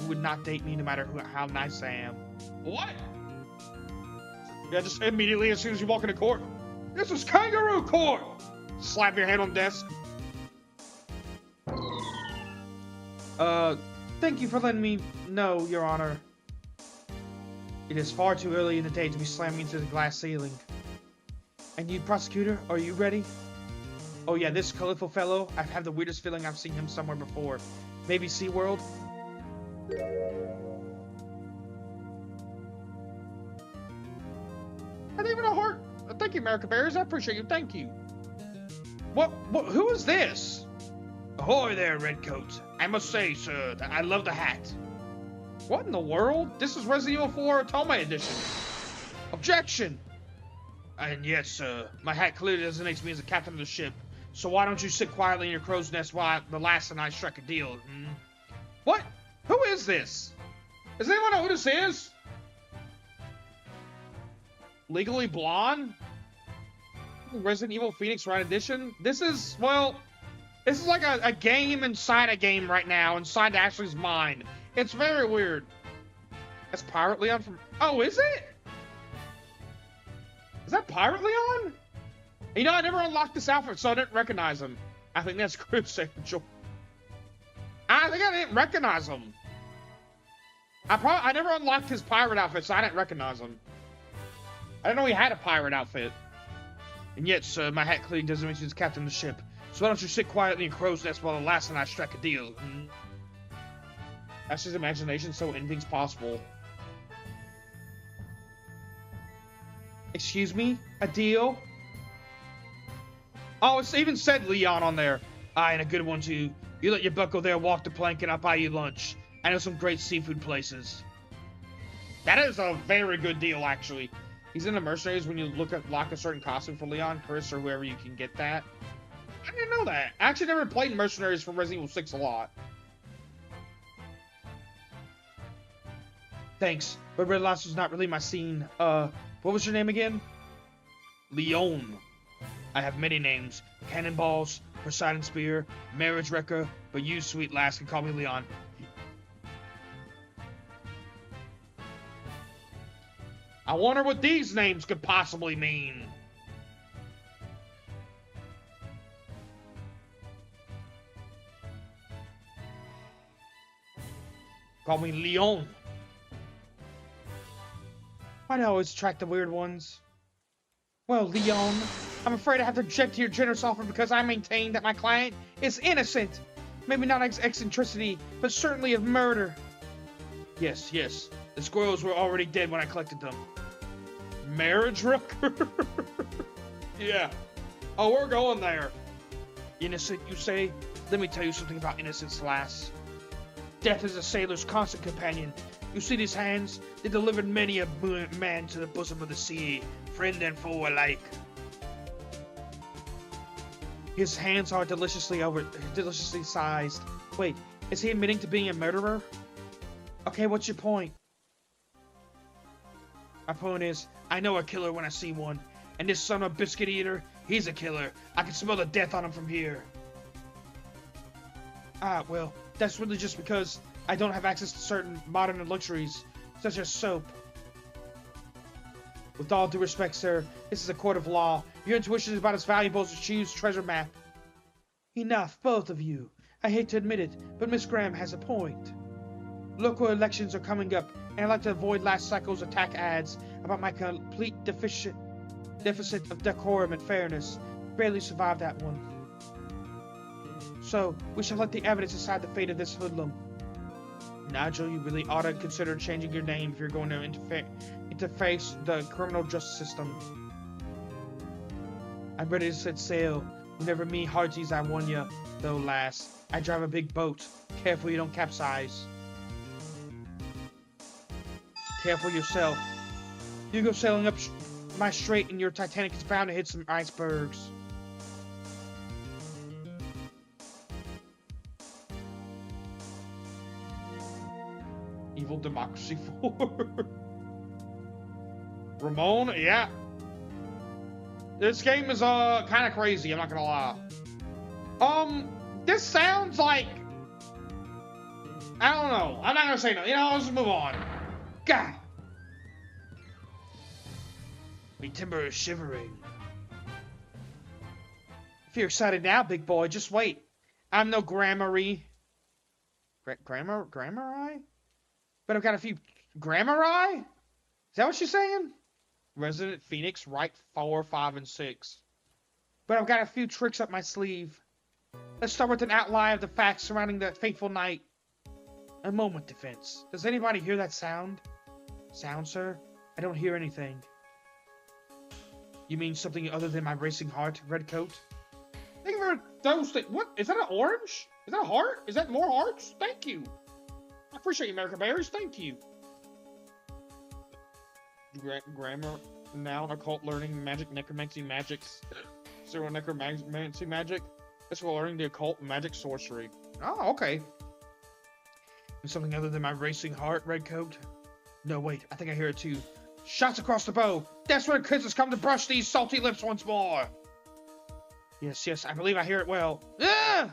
would not date me no matter how nice I am. What? Yeah, just immediately as soon as you walk into court. This is kangaroo court! Slap your hand on the desk. Thank you for letting me know, Your Honor. It is far too early in the day to be slamming into the glass ceiling. And you, prosecutor, are you ready? Oh yeah, this colorful fellow, I have the weirdest feeling I've seen him somewhere before. Maybe SeaWorld? Not even a heart. Thank you, America Bears. I appreciate you. Thank you. What? Who is this? Ahoy there, Redcoat. I must say, sir, that I love the hat. What in the world? This is Resident Evil 4 Otome edition. Objection! And yes, sir, my hat clearly designates me as the captain of the ship. So why don't you sit quietly in your crow's nest while the lass and I strike a deal? What? Who is this? Does anyone know who this is? Legally Blonde? Resident Evil Phoenix Wright Edition? This is, well, this is like a game inside a game right now, inside Ashley's mind. It's very weird. That's Pirate Leon from... Oh, is it? Is that Pirate Leon? You know, I never unlocked this outfit, so I didn't recognize him. I think that's Chris Angel. I think I didn't recognize him. I never unlocked his pirate outfit, so I didn't recognize him. I didn't know he had a pirate outfit. And yet, sir, my hat clearly doesn't mention as captain of the ship. So why don't you sit quietly in your crow's nest while the lass and I strike a deal? That's his imagination, so anything's possible. Excuse me? A deal? Oh, it's even said Leon on there. And a good one, too. You let your butt go there, walk the plank, and I'll buy you lunch. I know some great seafood places. That is a very good deal, actually. He's in the Mercenaries when you lock a certain costume for Leon, Chris, or whoever you can get that. I didn't know that. I actually never played Mercenaries from Resident Evil 6 a lot. Thanks, but Red Lobster's not really my scene. What was your name again? Leon. I have many names. Cannonballs, Poseidon Spear, Marriage Wrecker, but you, sweet lass, can call me Leon. I wonder what these names could possibly mean. Call me Leon. Why do I always attract the weird ones? Well, Leon, I'm afraid I have to object to your generous offer because I maintain that my client is innocent. Maybe not eccentricity, but certainly of murder. Yes. The squirrels were already dead when I collected them. Marriage Wrecker? Yeah. Oh, we're going there. Innocent, you say? Let me tell you something about innocence, lass. Death is a sailor's constant companion. You see these hands? They delivered many a man to the bosom of the sea, friend and foe alike. His hands are deliciously sized. Wait, is he admitting to being a murderer? Okay, what's your point? My point is, I know a killer when I see one, and this son of a biscuit eater, he's a killer. I can smell the death on him from here. Ah, well, that's really just because I don't have access to certain modern luxuries, such as soap. With all due respect, sir, this is a court of law. Your intuition is about as valuable as a Chief's treasure map. Enough, both of you. I hate to admit it, but Miss Graham has a point. Local elections are coming up, and I'd like to avoid last cycle's attack ads about my complete deficit of decorum and fairness. Barely survived that one. So, we shall let the evidence decide the fate of this hoodlum. Nigel, you really ought to consider changing your name if you're going to interface the criminal justice system. I'm ready to set sail. Whenever me hearties I won ya, though, lass. I drive a big boat. Careful you don't capsize. Careful yourself. You go sailing up my strait and your Titanic is bound to hit some icebergs. Evil Democracy 4. Ramon, yeah. This game is kind of crazy, I'm not gonna lie. This sounds like, I don't know. I'm not gonna say no. You know, let's move on. God. Me timber is shivering. If you're excited now, big boy, just wait. I'm no grammar-y. Grammar-y? But I've got a few grammar-y? that what she's saying? Resident Phoenix, right 4, 5, and 6. But I've got a few tricks up my sleeve. Let's start with an outline of the facts surrounding that fateful night. A moment, Defense. Does anybody hear that sound? Sound, sir? I don't hear anything. You mean something other than my racing heart, Redcoat? Thank you for those things. What? Is that an orange? Is that a heart? Is that more hearts? Thank you. I appreciate you, American Berries. Thank you. Grammar, noun, occult learning, magic, necromancy, magics, zero necromancy magic. That's for learning the occult, magic, sorcery. Oh, okay. And something other than my racing heart, Redcoat? No, wait, I think I hear it too. Shots across the bow. Desperate kids has come to brush these salty lips once more. Yes, I believe I hear it well. Ugh!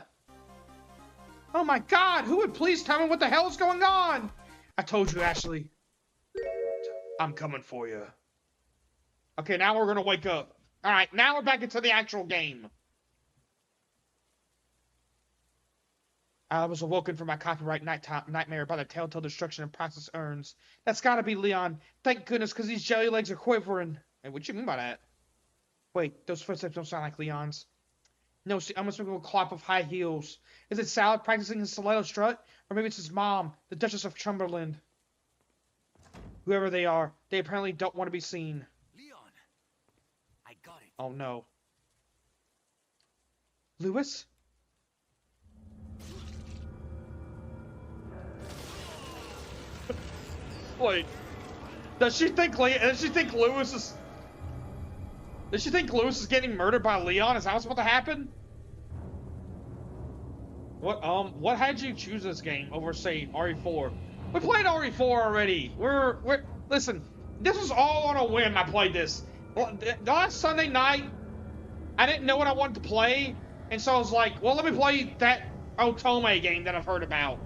Oh my God, who would please tell me what the hell is going on? I told you, Ashley. I'm coming for you. Okay, now we're gonna wake up. Alright, now we're back into the actual game. I was awoken from my copyright nightmare by the telltale destruction of priceless urns. That's gotta be Leon. Thank goodness, because these jelly legs are quivering. Hey, what you mean by that? Wait, those footsteps don't sound like Leon's. No, see, I must be a clop of high heels. Is it Salad practicing his stiletto strut? Or maybe it's his mom, the Duchess of Cumberland. Whoever they are, they apparently don't want to be seen. Leon, I got it. Oh no. Lewis? Wait. Does she think Lewis is... Does she think Lewis is getting murdered by Leon? Is that what's about to happen? What had you choose this game over, say, RE4? We played RE4 already. Listen, this was all on a whim. I played this. Last Sunday night, I didn't know what I wanted to play, and so I was like, well, let me play that Otome game that I've heard about.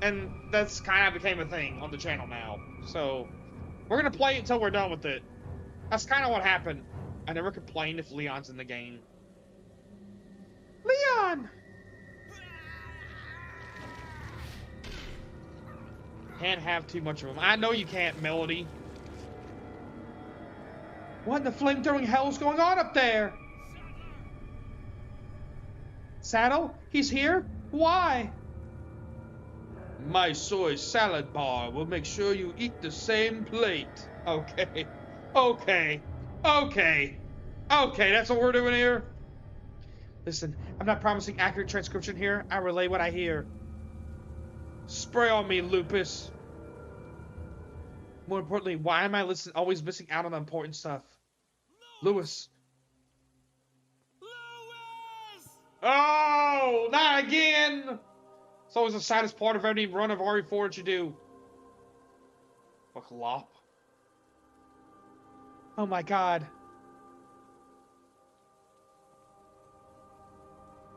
And that's kind of became a thing on the channel now. So, we're gonna play it until we're done with it. That's kind of what happened. I never complained if Leon's in the game. Leon! Can't have too much of him. I know you can't, Melody. What in the flame-throwing hell is going on up there? Saddle? He's here? Why? My soy salad bar will make sure you eat the same plate. Okay. Okay, that's what we're doing here. Listen, I'm not promising accurate transcription here. I relay what I hear. Spray on me, Lupus. More importantly, why am I always missing out on the important stuff? Lewis. Oh, not again! It's always the saddest part of any run of RE4 that you do. Fuck lop. Oh my God.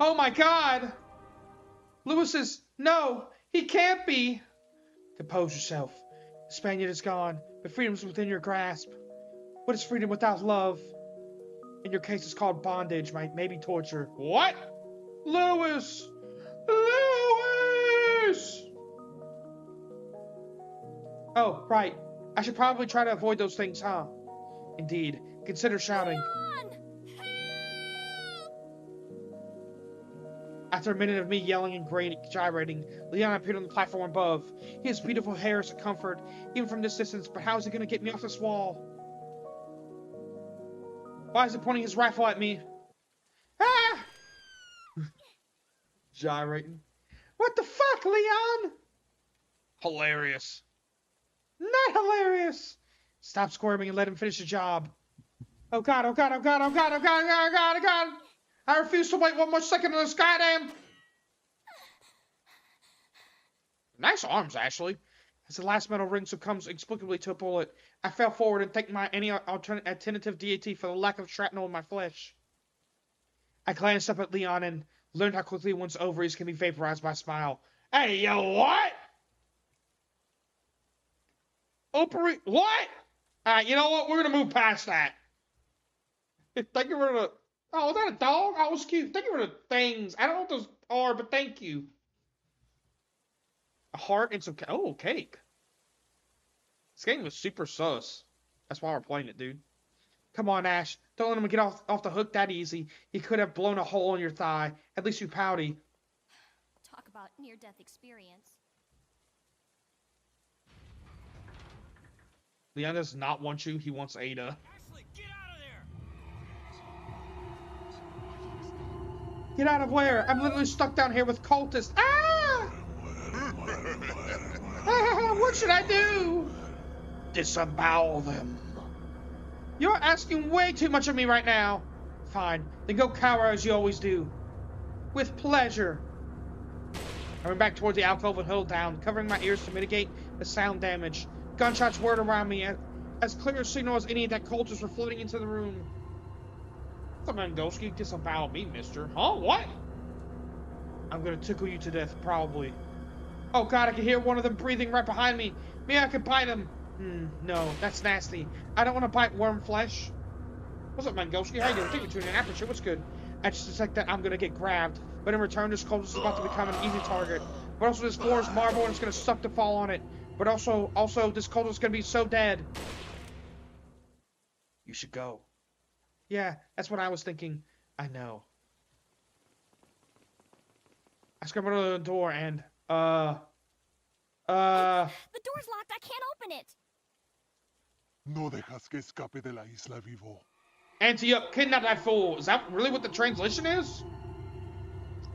Oh my God! Lewis is... No! He can't be! Compose yourself. The Spaniard is gone, but freedom's within your grasp. What is freedom without love? In your case, it's called bondage, maybe torture. What? Lewis! Lewis! Oh, right. I should probably try to avoid those things, huh? Indeed. Consider shouting. After a minute of me yelling and gyrating, Leon appeared on the platform above. He has beautiful hair as a comfort, even from this distance, but how is he going to get me off this wall? Why is he pointing his rifle at me? Ah! Gyrating. What the fuck, Leon? Hilarious. Not hilarious. Stop squirming and let him finish the job. Oh God, oh God, oh God, oh God, oh God, oh God, oh God, oh God. I refuse to wait one more second on this goddamn... Nice arms, Ashley. As the last metal ring succumbs inexplicably to a bullet, I fell forward and thanked my any alternative deity for the lack of shrapnel in my flesh. I glanced up at Leon and learned how quickly one's ovaries can be vaporized by a smile. Hey, yo, what? What? Alright, you know what? We're gonna move past that. Thank you for the... Oh, is that a dog? Oh, it was cute. Thank you for the things. I don't know what those are, but thank you. A heart and some... Oh, cake. This game was super sus. That's why we're playing it, dude. Come on, Ash. Don't let him get off the hook that easy. He could have blown a hole in your thigh. At least you pouty. Talk about near-death experience. Leon does not want you. He wants Ada. Ashley, get out of there! Get out of where? I'm literally stuck down here with cultists. Ah! What should I do? Disembowel them. You're asking way too much of me right now. Fine, then go cower as you always do. With pleasure. I went back towards the alcove and huddled down, covering my ears to mitigate the sound damage. Gunshots whirred around me, as clear a signal as any that cultists were floating into the room. The Mangolski disemboweled me, mister. Huh? What? I'm gonna tickle you to death, probably. Oh god, I can hear one of them breathing right behind me. Maybe I could bite him. No, that's nasty. I don't want to bite worm flesh. What's up, Mangolski? How you doing? Take me to an aperture. What's good? I just suspect that I'm gonna get grabbed, but in return, this cultist is about to become an easy target. But also, this floor is marble and it's gonna suck to fall on it. But also, this cultist is gonna be so dead. You should go. Yeah, that's what I was thinking. I know. I scrambled to the door and, The door's locked. I can't open it. No dejas que escape de la isla vivo. Ante up, kidnap that fool. Is that really what the translation is?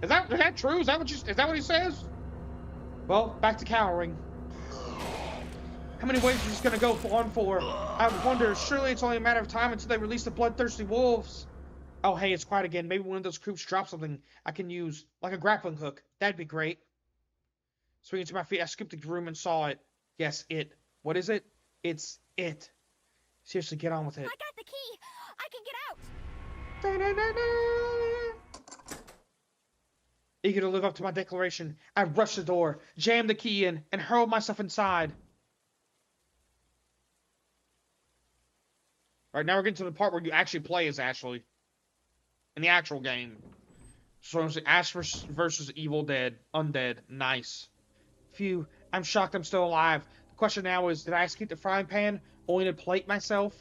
Is that true? Is that what he says? Well, back to cowering. How many waves is this gonna go on for? I wonder, surely it's only a matter of time until they release the bloodthirsty wolves. Oh, hey, it's quiet again. Maybe one of those creeps dropped something I can use, like a grappling hook. That'd be great. Swinging to my feet, I skipped the room and saw it. Yes, it. What is it? It's it. Seriously, get on with it. I got the key. I can get out. Da-da-da-da. Eager to live up to my declaration, I rushed the door, jammed the key in, and hurled myself inside. Alright, now we're getting to the part where you actually play as Ashley. In the actual game. So it's Ash versus Evil Dead. Undead. Nice. Phew, I'm shocked I'm still alive. The question now is, did I escape the frying pan, only to plate myself?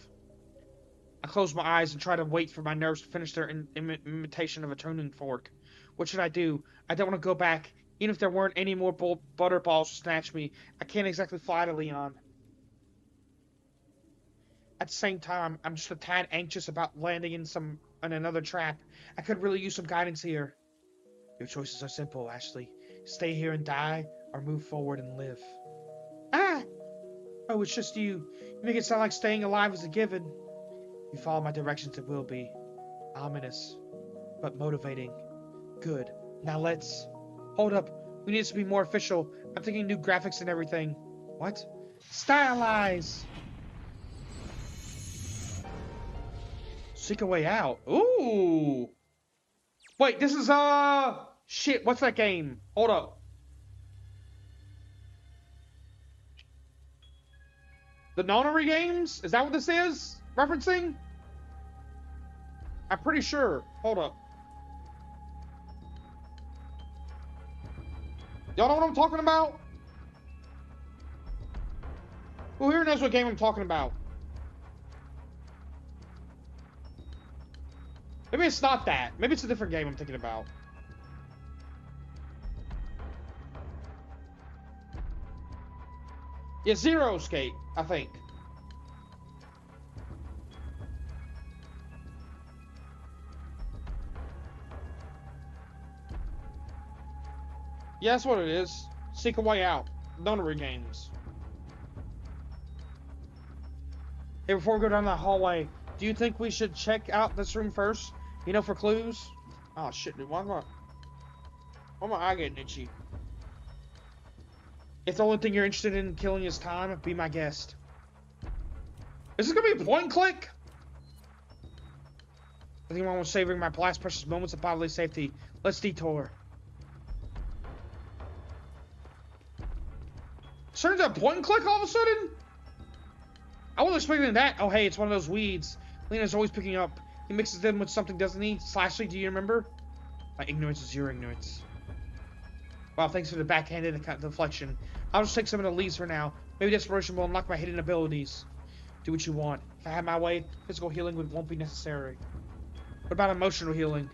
I closed my eyes and tried to wait for my nerves to finish their imitation of a tuning fork. What should I do? I don't want to go back. Even if there weren't any more butter balls to snatch me, I can't exactly fly to Leon. At the same time, I'm just a tad anxious about landing in another trap. I could really use some guidance here. Your choices are simple, Ashley. Stay here and die, or move forward and live. Ah! Oh, it's just you. You make it sound like staying alive is a given. You follow my directions, it will be. Ominous, but motivating. Good. Now let's... Hold up. We need this to be more official. I'm thinking new graphics and everything. What? Stylize! Seek a way out. Ooh! Wait, this is, shit, what's that game? Hold up. The Nonary games? Is that what this is? Referencing? I'm pretty sure. Hold up. Y'all know what I'm talking about? Who here knows what game I'm talking about? Maybe it's not that. Maybe it's a different game I'm thinking about. Yeah, Zero Escape, I think. Yeah, that's what it is. Seek a Way Out. Nonary games. Hey, before we go down that hallway, do you think we should check out this room first? You know, for clues? Oh shit, dude. Why am my eye getting itchy? If the only thing you're interested in killing is time, be my guest. Is this gonna be a point and click? I think I'm almost savoring my last precious moments of bodily safety. Let's detour. Turns out point and click all of a sudden? I wasn't expecting that. Oh, hey, it's one of those weeds. Lena's always picking up. He mixes them with something, doesn't he? Slashly, do you remember? My ignorance is your ignorance. Wow, thanks for the backhanded deflection. I'll just take some of the leaves for now. Maybe desperation will unlock my hidden abilities. Do what you want. If I had my way, physical healing won't be necessary. What about emotional healing?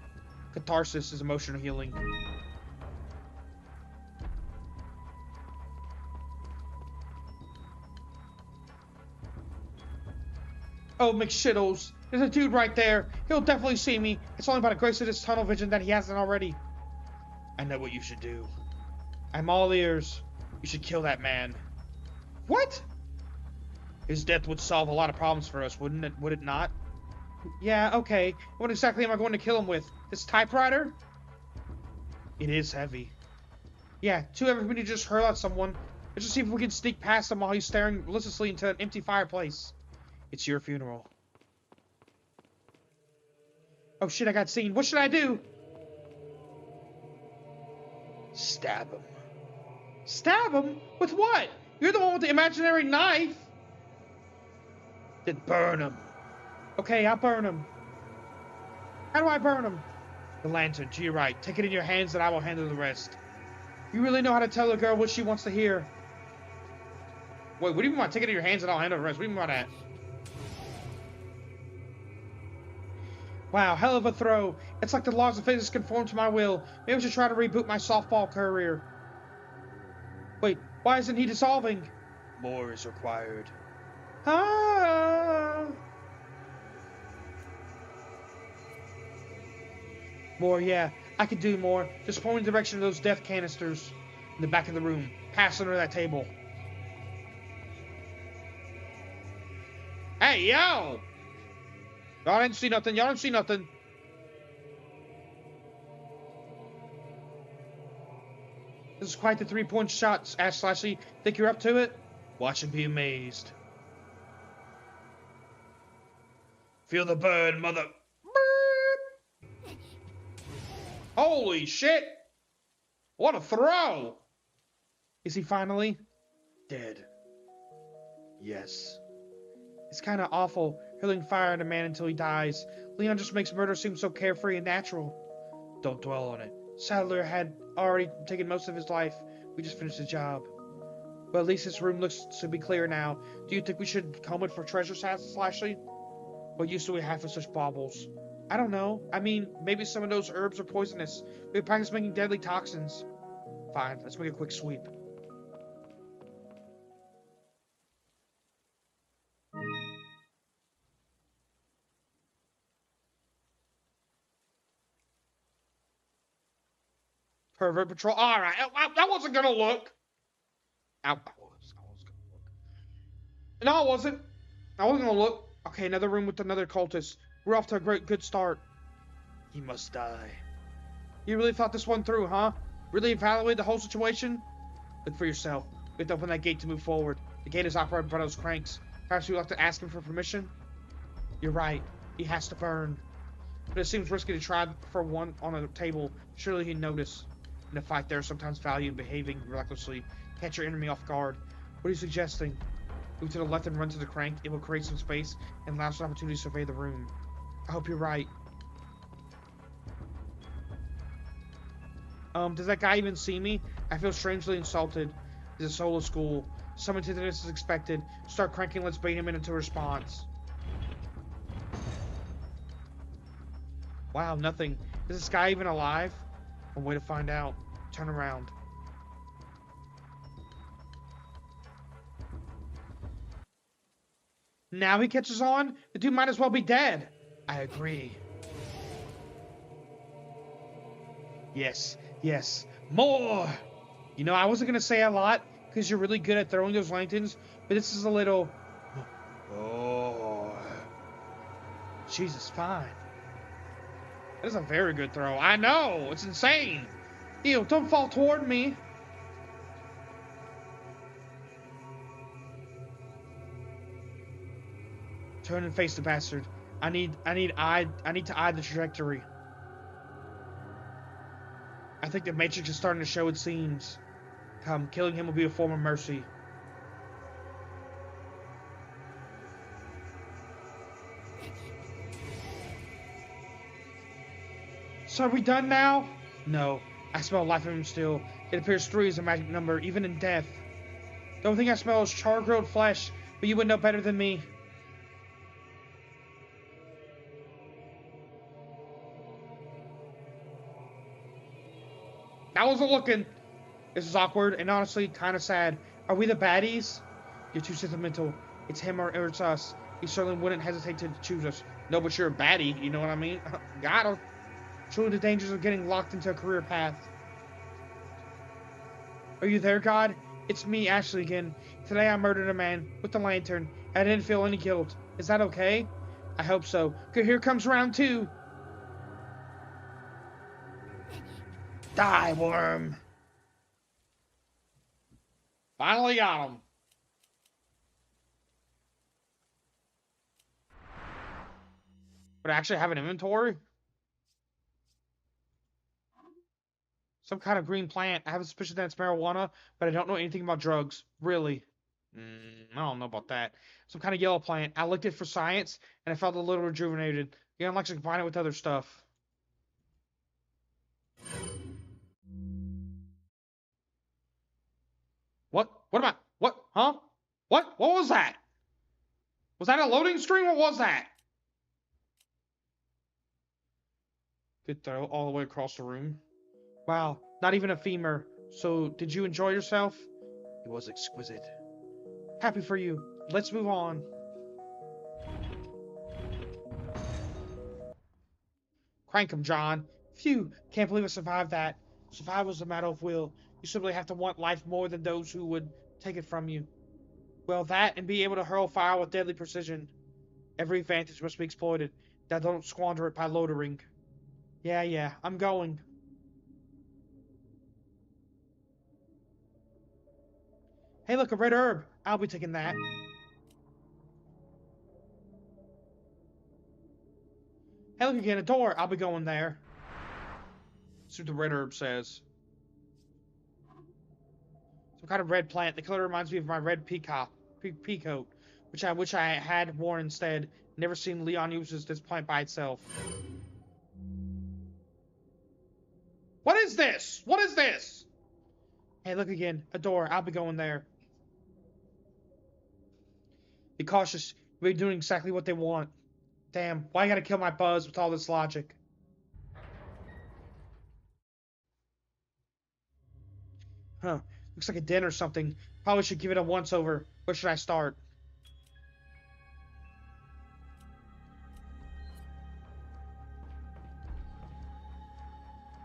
Catharsis is emotional healing. Oh, McShittles. There's a dude right there. He'll definitely see me. It's only by the grace of this tunnel vision that he hasn't already. I know what you should do. I'm all ears. You should kill that man. What? His death would solve a lot of problems for us, wouldn't it? Would it not? Yeah, okay. What exactly am I going to kill him with? This typewriter? It is heavy. Yeah, too heavy for me to just hurl at someone. Let's just see if we can sneak past him while he's staring listlessly into an empty fireplace. It's your funeral. Oh shit, I got seen. What should I do? Stab him. Stab him? With what? You're the one with the imaginary knife. Then burn him. Okay, I'll burn him. How do I burn him? The lantern, to your right. Take it in your hands and I will handle the rest. You really know how to tell a girl what she wants to hear. Wait, what do you mean by take it in your hands and I'll handle the rest? What do you mean by that? Wow, hell of a throw. It's like the laws of physics conform to my will. Maybe I should try to reboot my softball career. Wait, why isn't he dissolving? More is required. Ah! More, yeah. I could do more. Just point in the direction of those death canisters. In the back of the room. Pass under that table. Hey, yo! Y'all didn't see nothing. Y'all didn't see nothing. This is quite the three-point shot, Ash Slashy. Think you're up to it? Watch and be amazed. Feel the burn, mother... Holy shit! What a throw! Is he finally dead? Yes. It's kind of awful, hurling fire at a man until he dies. Leon just makes murder seem so carefree and natural. Don't dwell on it. Sadler had already taken most of his life. We just finished the job. But at least this room looks to be clear now. Do you think we should comb it for treasure, Slashy? What use do we have for such baubles? I don't know. I mean, maybe some of those herbs are poisonous. We practice making deadly toxins. Fine, let's make a quick sweep. Pervert patrol. All right, I wasn't gonna look. I was gonna look. No, I wasn't. I wasn't gonna look. Okay, another room with another cultist. We're off to a good start. He must die. You really thought this one through, huh? Really evaluate the whole situation? Look for yourself. We have to open that gate to move forward. The gate is operated by those cranks. Perhaps you'd like to ask him for permission? You're right. He has to burn. But it seems risky to try for one on a table. Surely he'd notice. In a fight, there is sometimes value in behaving recklessly. Catch your enemy off guard. What are you suggesting? Move to the left and run to the crank. It will create some space and allow us an opportunity to survey the room. I hope you're right. Does that guy even see me? I feel strangely insulted. It's a solo school. Some attentiveness is expected. Start cranking, let's bait him into response. Wow, nothing. Is this guy even alive? One way to find out. Turn around. Now he catches on? The dude might as well be dead. I agree. Yes, yes. More! You know, I wasn't going to say a lot, because you're really good at throwing those lanterns, but this is a little... Oh. Jesus, fine. That is a very good throw. I know! It's insane! Ew, don't fall toward me! Turn and face the bastard. I need to eye the trajectory. I think the Matrix is starting to show its seams. Come, killing him will be a form of mercy. So are we done now? No. I smell life in him still. It appears 3 is a magic number, even in death. The only thing I smell is char-grilled flesh, but you would know better than me. I wasn't looking. This is awkward and honestly kind of sad. Are we the baddies? You're too sentimental. It's him or it's us. He certainly wouldn't hesitate to choose us. No, but you're a baddie, you know what I mean? Got him. Truly the dangers of getting locked into a career path. Are you there, God? It's me, Ashley, again. Today I murdered a man with the lantern. I didn't feel any guilt. Is that okay? I hope so. Good, here comes round 2. Die, worm. Finally got him. Would I actually have an inventory? Some kind of green plant. I have a suspicion that it's marijuana, but I don't know anything about drugs. Really? I don't know about that. Some kind of yellow plant. I looked it for science, and I felt a little rejuvenated. You don't like to combine it with other stuff. What? What am I? What? Huh? What? What was that? Was that a loading screen? What was that? Did throw all the way across the room. Wow, not even a femur. So, did you enjoy yourself? It was exquisite. Happy for you. Let's move on. Crank 'em, John. Phew, can't believe I survived that. Survival's a matter of will. You simply have to want life more than those who would take it from you. Well, that and be able to hurl fire with deadly precision. Every advantage must be exploited. Now don't squander it by loitering. Yeah, I'm going. Hey, look, a red herb. I'll be taking that. Hey, look again, a door. I'll be going there. That's what the red herb says. Some kind of red plant. The color reminds me of my red peacoat, which I wish I had worn instead. Never seen Leon uses this plant by itself. What is this? What is this? Hey, look again. A door. I'll be going there. Be cautious. We're doing exactly what they want. Damn, why I gotta kill my buzz with all this logic? Huh. Looks like a den or something. Probably should give it a once-over. Where should I start?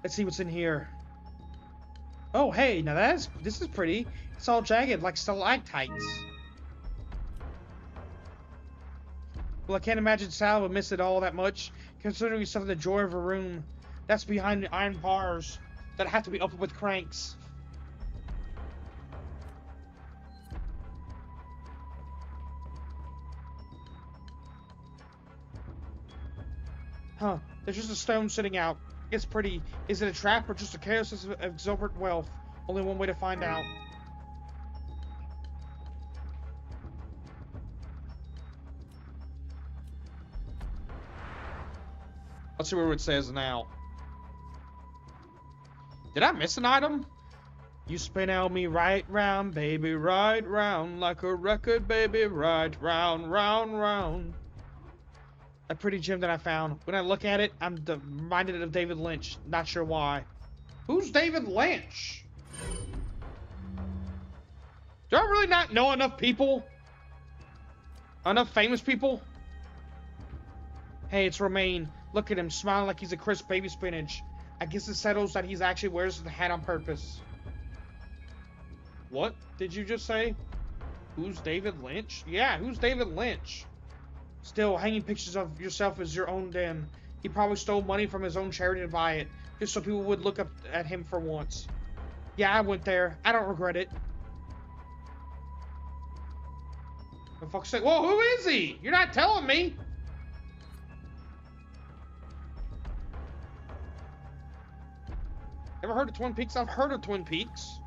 Let's see what's in here. Oh, hey, now this is pretty. It's all jagged, like stalactites. Well, I can't imagine Sal would miss it all that much, considering he's in the drawer of a room. That's behind the iron bars that have to be opened with cranks. Huh, there's just a stone sitting out. It's pretty. Is it a trap or just a chaos of exuberant wealth? Only one way to find out. Let's see what it says now. Did I miss an item? You spin out me right round, baby, right round, like a record, baby, right round, round, round. A pretty gem that I found. When I look at it, I'm reminded of David Lynch. Not sure why. Who's David Lynch? Do I really not know enough people? Enough famous people? Hey, it's Romaine. Look at him, smiling like he's a crisp baby spinach. I guess it settles that he's actually wears the hat on purpose. What did you just say? Who's David Lynch? Yeah, who's David Lynch? Still, hanging pictures of yourself is your own den. He probably stole money from his own charity to buy it, just so people would look up at him for once. Yeah, I went there. I don't regret it. For fuck's sake. Whoa, who is he? You're not telling me. Ever heard of Twin Peaks? I've heard of Twin Peaks.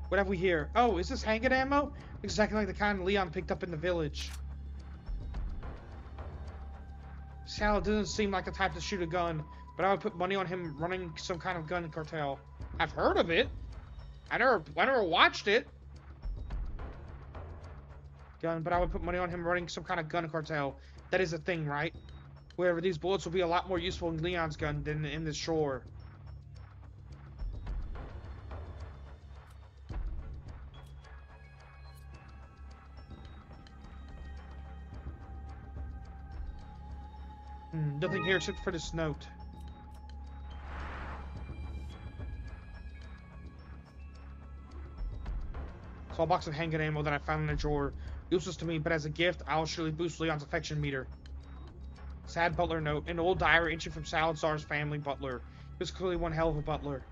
What have we here? Oh, is this handgun ammo? Exactly like the kind Leon picked up in the village. Sal doesn't seem like the type to shoot a gun, but I would put money on him running some kind of gun cartel. I've heard of it. I never watched it. gun, but I would put money on him running some kind of gun cartel. That is a thing, right? Whatever, these bullets will be a lot more useful in Leon's gun than in the shore. Nothing here except for this note. Small box of handgun ammo that I found in a drawer. Useless to me, but as a gift, I'll surely boost Leon's affection meter. Sad butler note. An old diary entry from Salazar's family butler. He was clearly one hell of a butler.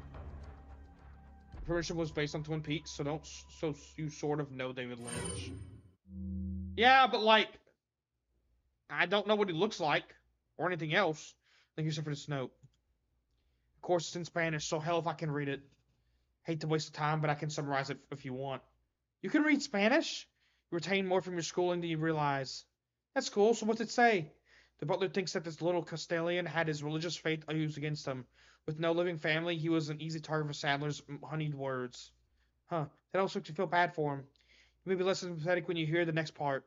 The permission was based on Twin Peaks, so you sort of know David Lynch. Yeah, but like, I don't know what he looks like or anything else. Thank you for this note. Of course, it's in Spanish, so hell if I can read it. Hate to waste the time, but I can summarize it if you want. You can read Spanish? You retain more from your schooling than you realize. That's cool, so what's it say? The butler thinks that this little Castilian had his religious faith used against him. With no living family, he was an easy target for Sadler's honeyed words. Huh, that also makes you feel bad for him. You may be less sympathetic when you hear the next part.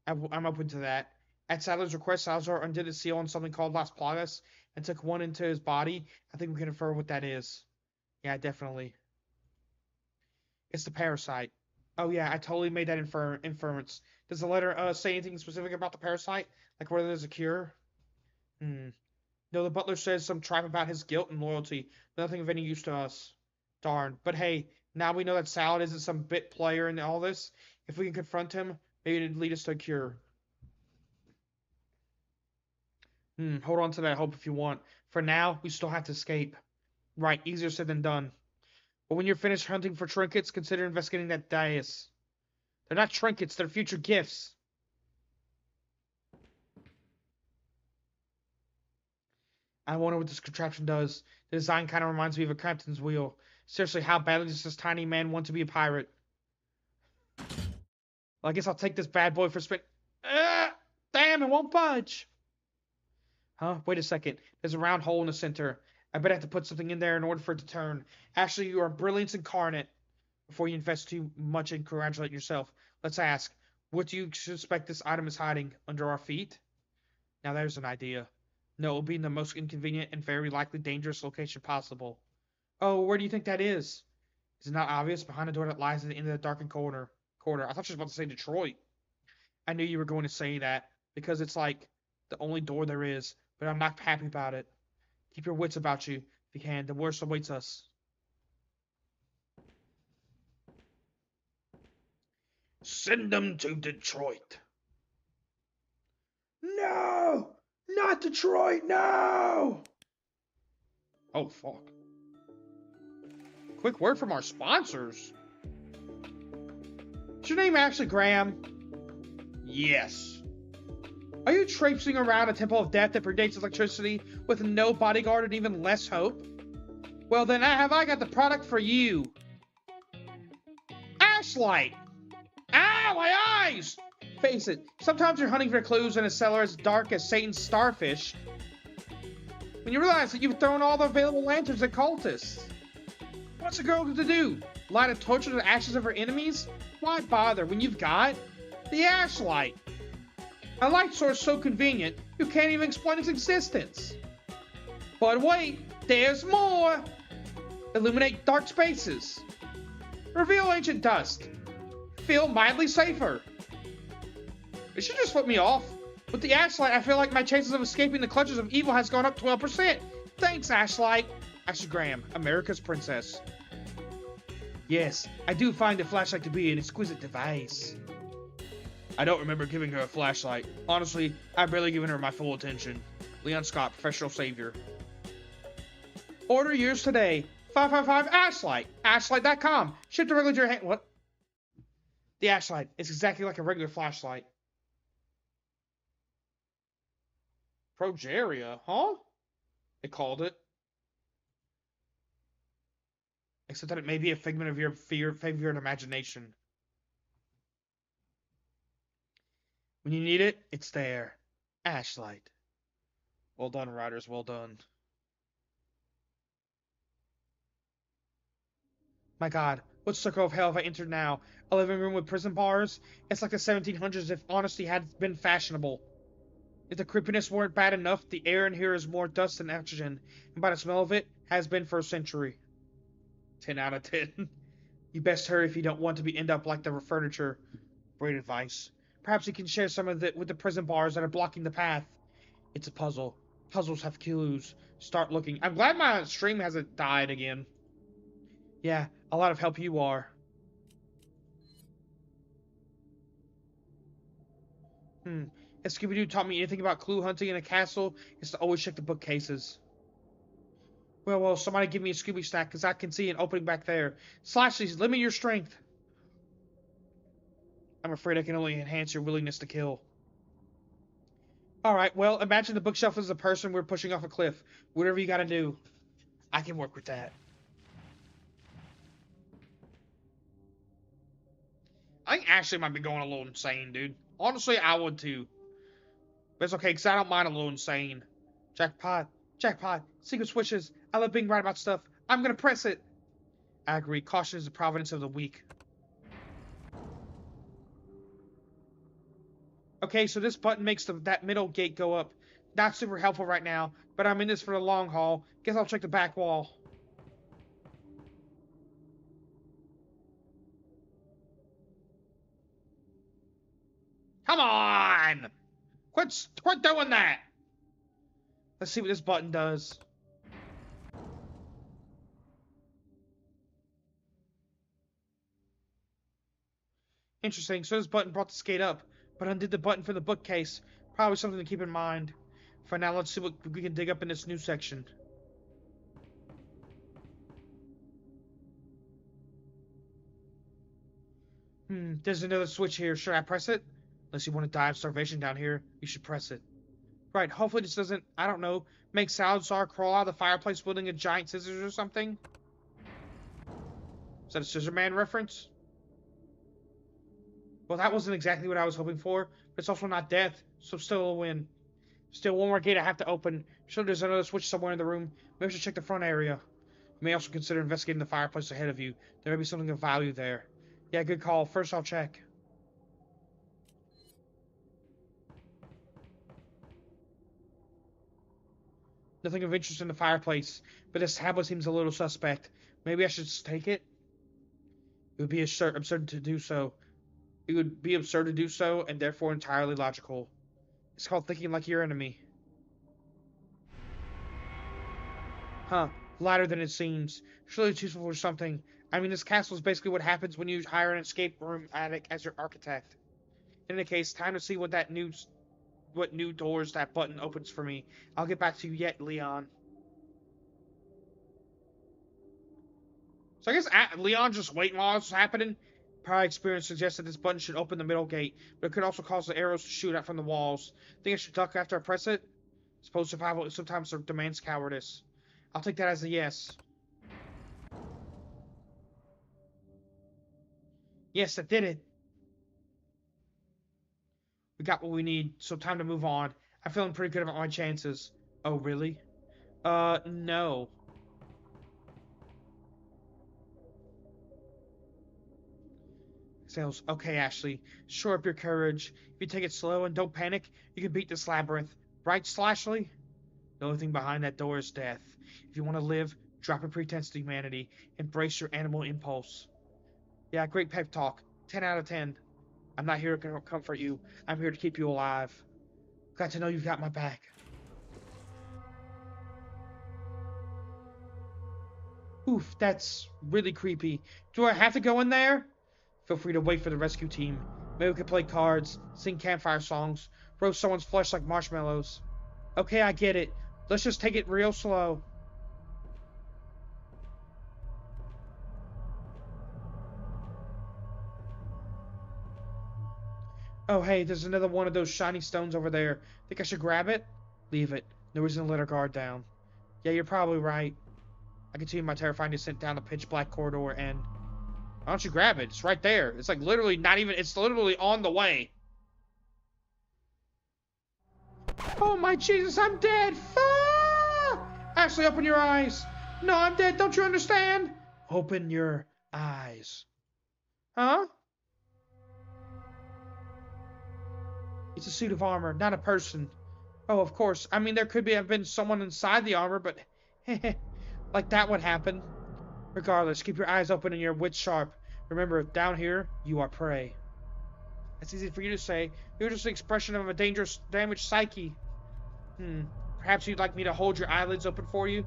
I'm open to that. At Sadler's request, Salazar undid the seal on something called Las Plagas and took one into his body. I think we can infer what that is. Yeah, definitely. It's the parasite. Oh yeah, I totally made that inference. Does the letter say anything specific about the parasite? Like whether there's a cure? No, the butler says some tripe about his guilt and loyalty. Nothing of any use to us. Darn. But hey, now we know that Salad isn't some bit player in all this. If we can confront him, maybe it'd lead us to a cure. Hold on to that hope if you want. For now, we still have to escape. Right, easier said than done. But when you're finished hunting for trinkets, consider investigating that dais. They're not trinkets, they're future gifts. I wonder what this contraption does. The design kind of reminds me of a captain's wheel. Seriously, how badly does this tiny man want to be a pirate? Well, I guess I'll take this bad boy for a spin. Damn, it won't budge. Huh? Wait a second. There's a round hole in the center. I bet I have to put something in there in order for it to turn. Ashley, you are brilliance incarnate. Before you invest too much and congratulate yourself, let's ask, what do you suspect this item is hiding? Under our feet? Now there's an idea. No, it'll be in the most inconvenient and very likely dangerous location possible. Oh, where do you think that is? Is it not obvious? Behind the door that lies at the end of the darkened corner. I thought you were about to say Detroit. I knew you were going to say that, because it's like the only door there is, but I'm not happy about it. Keep your wits about you, if you can. The worst awaits us. Send them to Detroit. No! Not Detroit, no! Oh, fuck. Quick word from our sponsors. Is your name actually Graham? Yes. Are you traipsing around a temple of death that predates electricity with no bodyguard and even less hope? Well then, I got the product for you. Ashlight! Ow, my eyes! Face it, sometimes you're hunting for clues in a cellar as dark as Satan's starfish. When you realize that you've thrown all the available lanterns at cultists. What's a girl to do? Light a torch to the ashes of her enemies? Why bother when you've got the Ashlight? A light source so convenient, you can't even explain its existence. But wait, there's more! Illuminate dark spaces. Reveal ancient dust. Feel mildly safer. It should just flip me off. With the Ashlight, I feel like my chances of escaping the clutches of evil has gone up 12%. Thanks, Ashlight. Ashley Graham, America's princess. Yes, I do find the flashlight to be an exquisite device. I don't remember giving her a flashlight. Honestly, I've barely given her my full attention. Leon Scott, professional savior. Order yours today. 555 Ashlight. Ashlight.com. Ship directly to your hand. What? The Ashlight is exactly like a regular flashlight. Progeria, huh? They called it. Except that it may be a figment of your favorite imagination. When you need it, it's there. Ashlight. Well done, writers, well done. My God, What circle of hell have I entered now? A living room with prison bars? It's like the 1700s if honesty had been fashionable. If the creepiness weren't bad enough, the air in here is more dust than oxygen, and by the smell of it, has been for a century. 10 out of 10. You best hurry if you don't want to end up like the furniture. Great advice. Perhaps you can share some of it with the prison bars that are blocking the path. It's a puzzle. Puzzles have clues. Start looking. I'm glad my stream hasn't died again. Yeah, a lot of help you are. If Scooby-Doo taught me anything about clue hunting in a castle, it's to always check the bookcases. Well, somebody give me a Scooby snack, because I can see an opening back there. Slashies, limit your strength. I'm afraid I can only enhance your willingness to kill. Alright, well, imagine the bookshelf is a person we're pushing off a cliff. Whatever you gotta do. I can work with that. I think Ashley might be going a little insane, dude. Honestly, I would too. But it's okay, because I don't mind a little insane. Jackpot. Jackpot. Secret switches. I love being right about stuff. I'm gonna press it. I agree. Caution is the providence of the weak. Okay, so this button makes that middle gate go up. Not super helpful right now, but I'm in this for the long haul. Guess I'll check the back wall. Come on! Quit doing that! Let's see what this button does. Interesting, so this button brought the skate up, but undid the button for the bookcase. Probably something to keep in mind. For now, let's see what we can dig up in this new section. There's another switch here. Should I press it? Unless you want to die of starvation down here, you should press it. Right, hopefully this doesn't, I don't know, make Salazar crawl out of the fireplace wielding a giant scissors or something? Is that a Scissor Man reference? Well, that wasn't exactly what I was hoping for, but it's also not death, so still a win. Still one more gate I have to open. Sure, there's another switch somewhere in the room. Maybe I should check the front area. You may also consider investigating the fireplace ahead of you. There may be something of value there. Yeah, good call. First, I'll check. Nothing of interest in the fireplace, but this tablet seems a little suspect. Maybe I should just take it? It would be absurd to do so. It would be absurd to do so, and therefore entirely logical. It's called thinking like your enemy. Huh. Lighter than it seems. Surely it's useful for something. I mean, this castle is basically what happens when you hire an escape room attic as your architect. In any case, time to see what new doors that button opens for me. I'll get back to you yet, Leon. So I guess Leon's just waiting while this is happening. Prior experience suggests that this button should open the middle gate, but it could also cause the arrows to shoot out from the walls. Think I should duck after I press it? Suppose survival sometimes demands cowardice. I'll take that as a yes. Yes, that did it. We got what we need, so time to move on. I'm feeling pretty good about my chances. Oh, really? No. Sales. Okay, Ashley. Shore up your courage. If you take it slow and don't panic, you can beat this labyrinth. Right, Slashley? The only thing behind that door is death. If you want to live, drop a pretense to humanity. Embrace your animal impulse. Yeah, great pep talk. 10 out of 10. I'm not here to comfort you. I'm here to keep you alive. Glad to know you've got my back. Oof, that's really creepy. Do I have to go in there? Feel free to wait for the rescue team. Maybe we could play cards, sing campfire songs, roast someone's flesh like marshmallows. Okay, I get it. Let's just take it real slow. Oh, hey, there's another one of those shiny stones over there. Think I should grab it? Leave it. No reason to let our guard down. Yeah, you're probably right. I continue my terrifying descent down the pitch black corridor and... Why don't you grab it? It's right there. It's like literally not even... It's literally on the way. Oh my Jesus, I'm dead! Ah! Ashley, open your eyes! No, I'm dead, don't you understand? Open your eyes. Huh? It's a suit of armor, not a person. Oh, of course. I mean, there could have been someone inside the armor, but like that would happen. Regardless, keep your eyes open and your wits sharp. Remember, down here, you are prey. That's easy for you to say. You're just an expression of a dangerous, damaged psyche. Perhaps you'd like me to hold your eyelids open for you?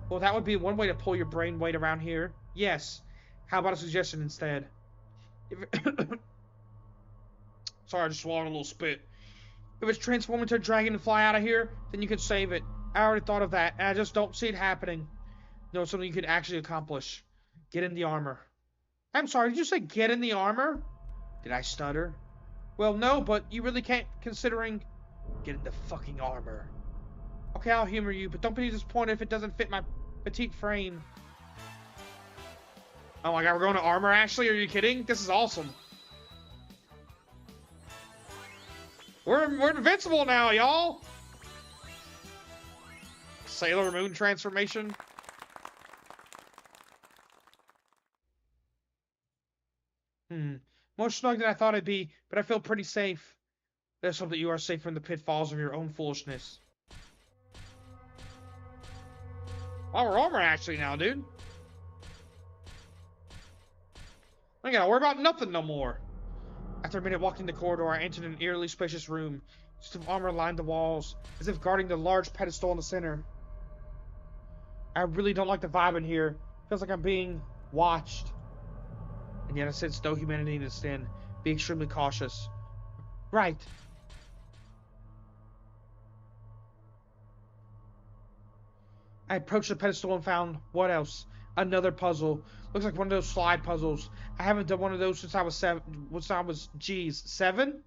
Well, that would be one way to pull your brain weight around here. Yes. How about a suggestion instead? Sorry, I just swallowed a little spit. If it's transformed into a dragon and fly out of here, then you can save it. I already thought of that, and I just don't see it happening. No, it's something you could actually accomplish. Get in the armor. I'm sorry, did you say get in the armor? Did I stutter? Well, no, but you really can't, considering... Get in the fucking armor. Okay, I'll humor you, but don't be disappointed if it doesn't fit my petite frame. Oh my god, we're going to armor, Ashley? Are you kidding? This is awesome. We're invincible now, y'all! Sailor Moon transformation. More snug than I thought I'd be, but I feel pretty safe. Let's hope that you are safe from the pitfalls of your own foolishness. Oh, we're armor actually now, dude. I ain't gotta worry about nothing no more. After a minute walking the corridor, I entered an eerily spacious room. Just of armor lined the walls, as if guarding the large pedestal in the center. I really don't like the vibe in here. Feels like I'm being watched. And yet I sense no humanity in its den. Be extremely cautious. Right. I approached the pedestal and found, what else? Another puzzle. Looks like one of those slide puzzles. I haven't done one of those since I was seven?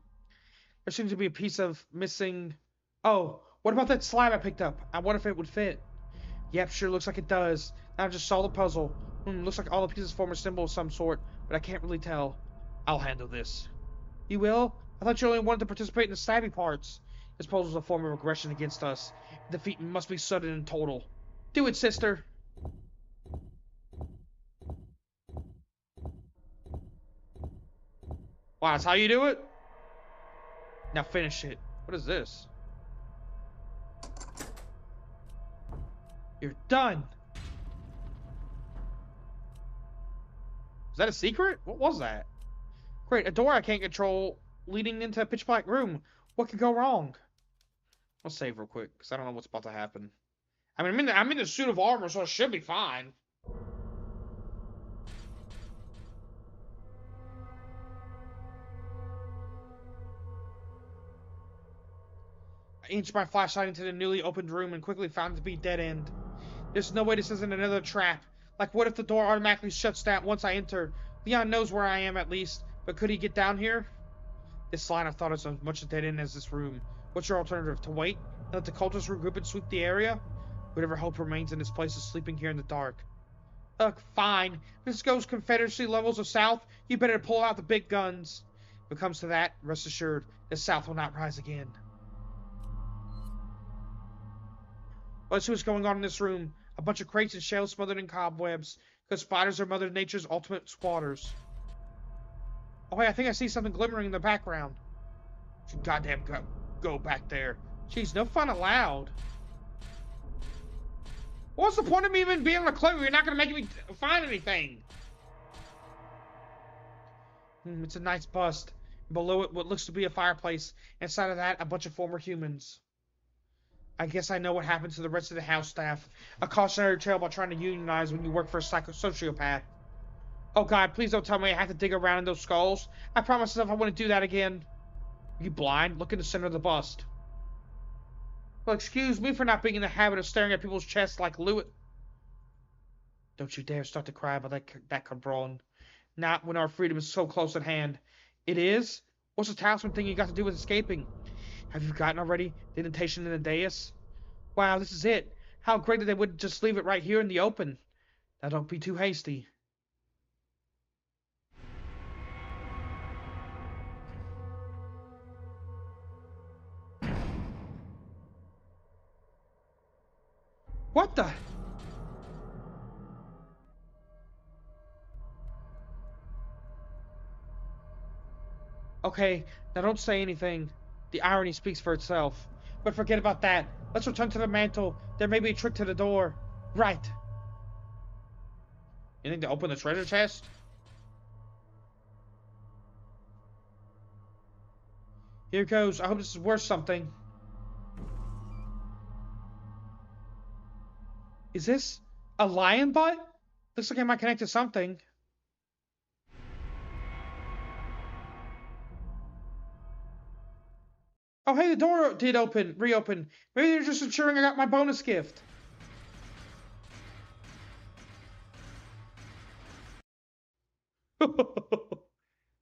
There seems to be a piece of missing... Oh, what about that slide I picked up? I wonder if it would fit. Yep, sure looks like it does. Now I just saw the puzzle. Looks like all the pieces form a symbol of some sort, but I can't really tell. I'll handle this. You will? I thought you only wanted to participate in the stabby parts. This puzzle is a form of aggression against us. Defeat must be sudden and total. Do it, sister. Wow, that's how you do it? Now finish it. What is this? You're done. Is that a secret? What was that? Great, a door I can't control leading into a pitch black room. What could go wrong? I'll save real quick, because I don't know what's about to happen. I mean, I'm in the suit of armor, so it should be fine. I inched my flashlight into the newly opened room and quickly found it to be dead end. There's no way this isn't another trap. Like, what if the door automatically shuts down once I enter? Leon knows where I am, at least, but could he get down here? This line of thought is as much a dead end as this room. What's your alternative? To wait? And let the cultists regroup and sweep the area? Whatever hope remains in this place is sleeping here in the dark. Ugh, fine. If this goes Confederacy levels of South, you better pull out the big guns. If it comes to that, rest assured, the South will not rise again. Let's see what's going on in this room. A bunch of crates and shelves smothered in cobwebs, because spiders are Mother Nature's ultimate squatters. Oh, hey, I think I see something glimmering in the background. Should goddamn go back there. Jeez, no fun allowed. What's the point of me even being able to climb? You're not going to make me find anything. It's a nice bust. Below it, what looks to be a fireplace. Inside of that, a bunch of former humans. I guess I know what happens to the rest of the house staff. A cautionary tale about trying to unionize when you work for a sociopath. Oh god, please don't tell me I have to dig around in those skulls. I promise myself I wouldn't do that again. Are you blind? Look in the center of the bust. Well, excuse me for not being in the habit of staring at people's chests like Lewis. Don't you dare start to cry about that cabron. Not when our freedom is so close at hand. It is? What's the talisman thing you got to do with escaping? Have you forgotten already? The indentation in the dais? Wow, this is it. How great that they wouldn't just leave it right here in the open. Now don't be too hasty. What the? Okay, now don't say anything. The irony speaks for itself. But forget about that. Let's return to the mantle. There may be a trick to the door. Right. You think to open the treasure chest? Here goes. I hope this is worth something. Is this a lion butt? Looks like I might connect to something. Oh, hey, the door did reopen. Maybe they're just ensuring I got my bonus gift.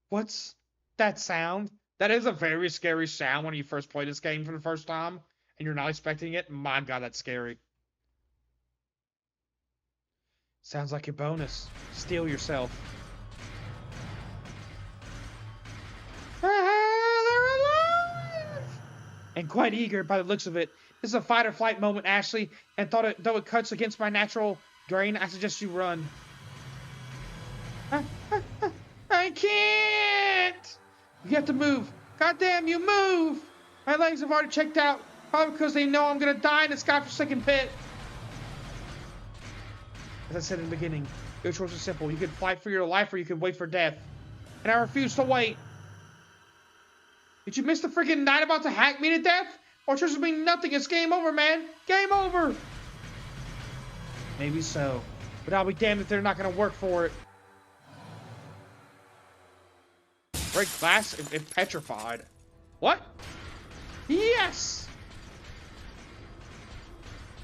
What's that sound? That is a very scary sound when you first play this game for the first time and you're not expecting it. My God, that's scary. Sounds like your bonus. Steal yourself. They're alive! And quite eager by the looks of it. This is a fight or flight moment, Ashley, and though it cuts against my natural grain, I suggest you run. I can't! You have to move. Goddamn, you move! My legs have already checked out, probably because they know I'm gonna die in this godforsaken pit. As I said in the beginning, your choice is simple. You can fight for your life or you can wait for death. And I refuse to wait. Did you miss the freaking knight about to hack me to death? Or choices mean nothing. It's game over, man. Game over. Maybe so. But I'll be damned if they're not gonna work for it. Break glass if petrified. What? Yes!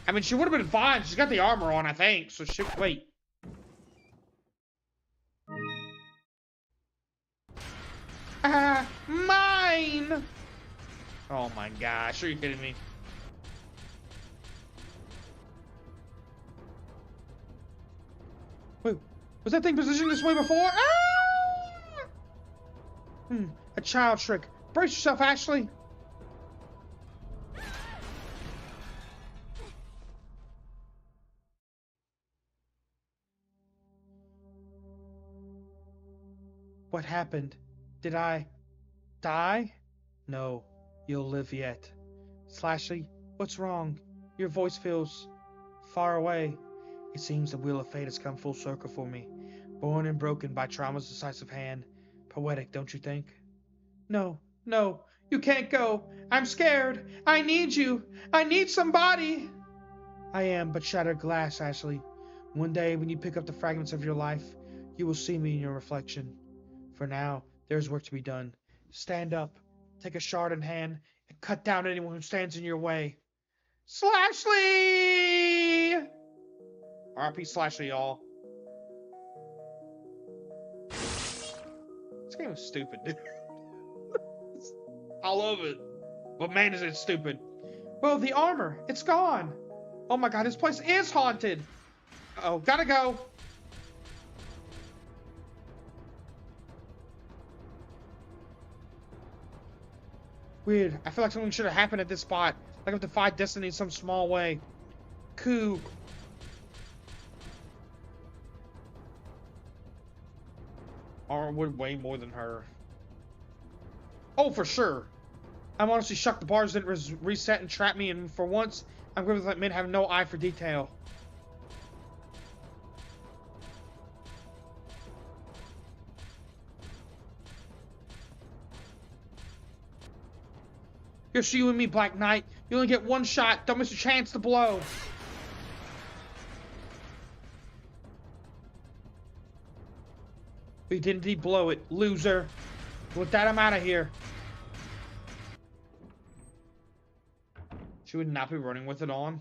I mean, she would have been fine. She's got the armor on, I think. So she... Wait. Mine! Oh my gosh. Are you kidding me? Wait. Was that thing positioned this way before? A child trick. Brace yourself, Ashley. What happened? Did I die? No, you'll live yet. Slashy, what's wrong? Your voice feels far away. It seems the wheel of fate has come full circle for me. Born and broken by trauma's decisive hand. Poetic, don't you think? No, no, you can't go. I'm scared. I need you. I need somebody. I am but shattered glass, Ashley. One day, when you pick up the fragments of your life, you will see me in your reflection. For now, there's work to be done. Stand up, take a shard in hand, and cut down anyone who stands in your way. Slashly! R.I.P. Slashly, y'all. This game is stupid, dude. I love it. But man, is it stupid. Well, the armor, it's gone. Oh my God, this place is haunted. Uh-oh, gotta go. Weird. I feel like something should have happened at this spot. Like I've defied destiny in some small way. Cool. Armor would weigh more than her. Oh, for sure. I'm honestly shocked the bars didn't reset and trap me, and for once, I'm grateful that men have no eye for detail. Here's you and me, Black Knight. You only get one shot. Don't miss a chance to blow. We didn't indeed blow it, loser. With that, I'm out of here. She would not be running with it on.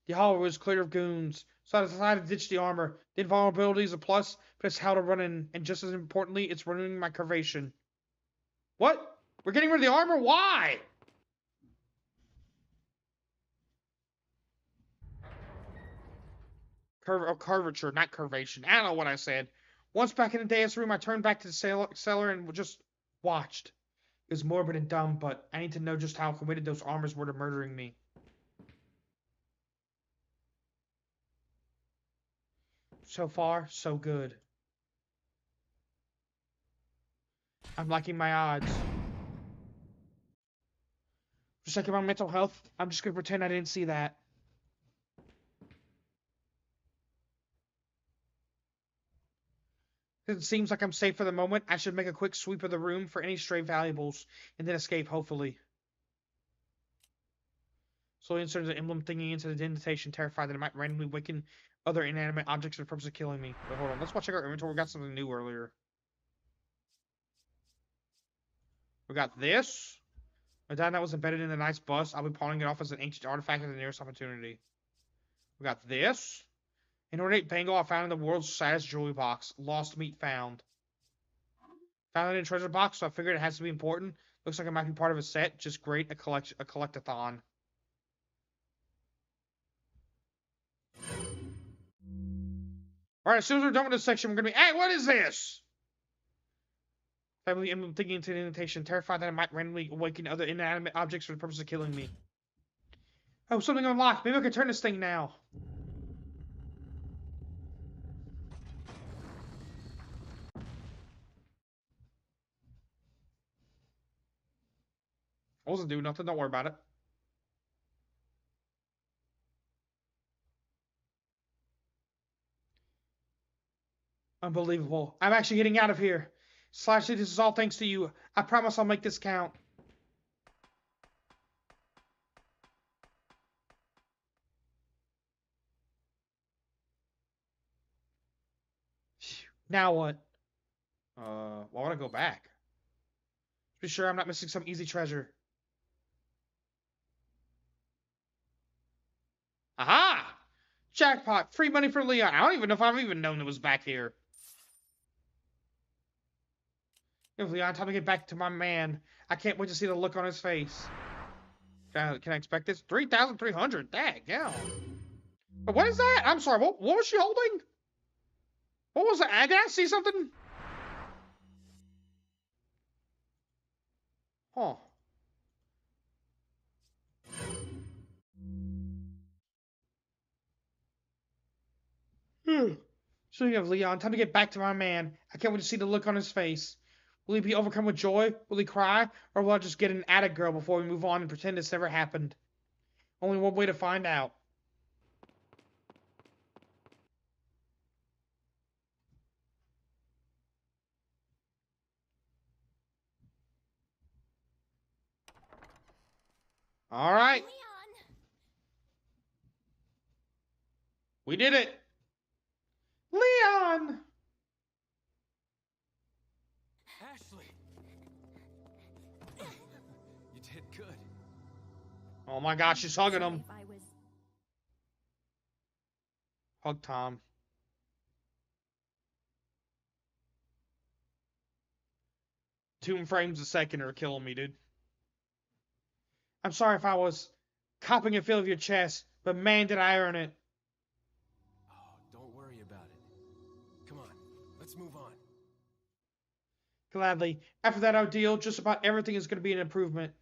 The hallway was clear of goons, so I decided to ditch the armor. The invulnerability is a plus, but it's how to run in, and just as importantly, it's ruining my curvation. What? We're getting rid of the armor? Why? Curvature, not curvation. I don't know what I said. Once back in the dais room, I turned back to the cellar and just watched. It was morbid and dumb, but I need to know just how committed those armors were to murdering me. So far, so good. I'm liking my odds. For checking my mental health, I'm just gonna pretend I didn't see that. Since it seems like I'm safe for the moment, I should make a quick sweep of the room for any stray valuables, and then escape, hopefully. Slowly insert the emblem thingy into the indentation, terrified that it might randomly awaken other inanimate objects for the purpose of killing me. But hold on, let's check our inventory. We got something new earlier. We got this. A diamond that was embedded in a nice bust. I'll be pawning it off as an ancient artifact at the nearest opportunity. We got this. An ornate bangle I found in the world's saddest jewelry box. Lost meat found. Found it in a treasure box, so I figured it has to be important. Looks like it might be part of a set. Just great. A collectathon. Alright, as soon as we're done with this section, we're gonna be, hey, what is this? Family emblem thinking into the indentation, terrified that it might randomly awaken other inanimate objects for the purpose of killing me. Oh, something unlocked. Maybe I can turn this thing now. I wasn't doing nothing. Don't worry about it. Unbelievable. I'm actually getting out of here. Slashy, this is all thanks to you. I promise I'll make this count. Now what? Why would I go back? Be sure I'm not missing some easy treasure. Aha! Jackpot! Free money for Leon. I don't even know if I've even known it was back here. If Leon, time to get back to my man. I can't wait to see the look on his face. Can I expect this? 3,300. Dang, yeah. But what is that? I'm sorry. What was she holding? What was that? Did I see something? Huh. Speaking of Leon, time to get back to my man. I can't wait to see the look on his face. Will he be overcome with joy? Will he cry? Or will I just get an attic girl before we move on and pretend this never happened? Only one way to find out. Alright. Leon! We did it. Leon! Ashley! You did good. Oh my gosh, she's hugging him. If I was... Hug Tom. Two frames a second are killing me, dude. I'm sorry if I was copping a feel of your chest, but man, did I earn it. Oh, don't worry about it. Come on, let's move on. Gladly. After that ordeal, just about everything is going to be an improvement.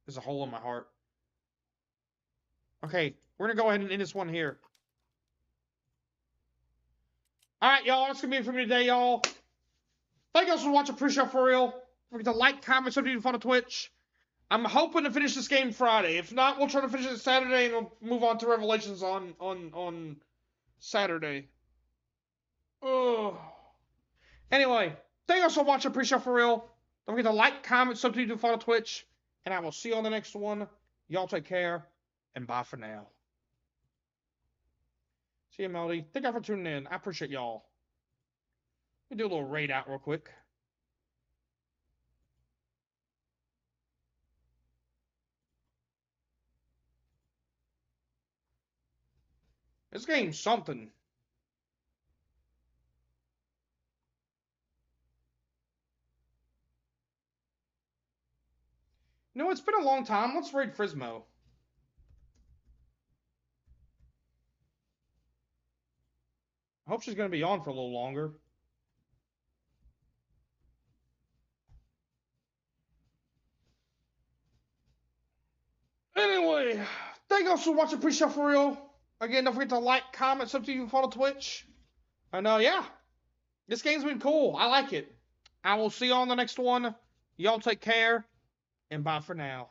There's a hole in my heart. Okay, we're going to go ahead and end this one here. Alright, y'all, that's going to be it for me today, y'all. Thank you guys for watching. Appreciate it for real. Don't forget to like, comment, subscribe to Twitch. I'm hoping to finish this game Friday. If not, we'll try to finish it Saturday and we'll move on to Revelations on Saturday. Ugh. Anyway, thank you guys for watching. Appreciate it for real. Don't forget to like, comment, subscribe to Twitch. And I will see you on the next one. Y'all take care. And bye for now. See you, Melody. Thank you for tuning in. I appreciate y'all. Let me do a little raid out real quick. This game's something. You know, it's been a long time. Let's raid Frismo. I hope she's going to be on for a little longer. Anyway. boy. Thank you all for watching Pre-Show For Real. Again, don't forget to like, comment, subscribe, and follow Twitch. And yeah, this game's been cool. I like it. I will see you on the next one. Y'all take care, and bye for now.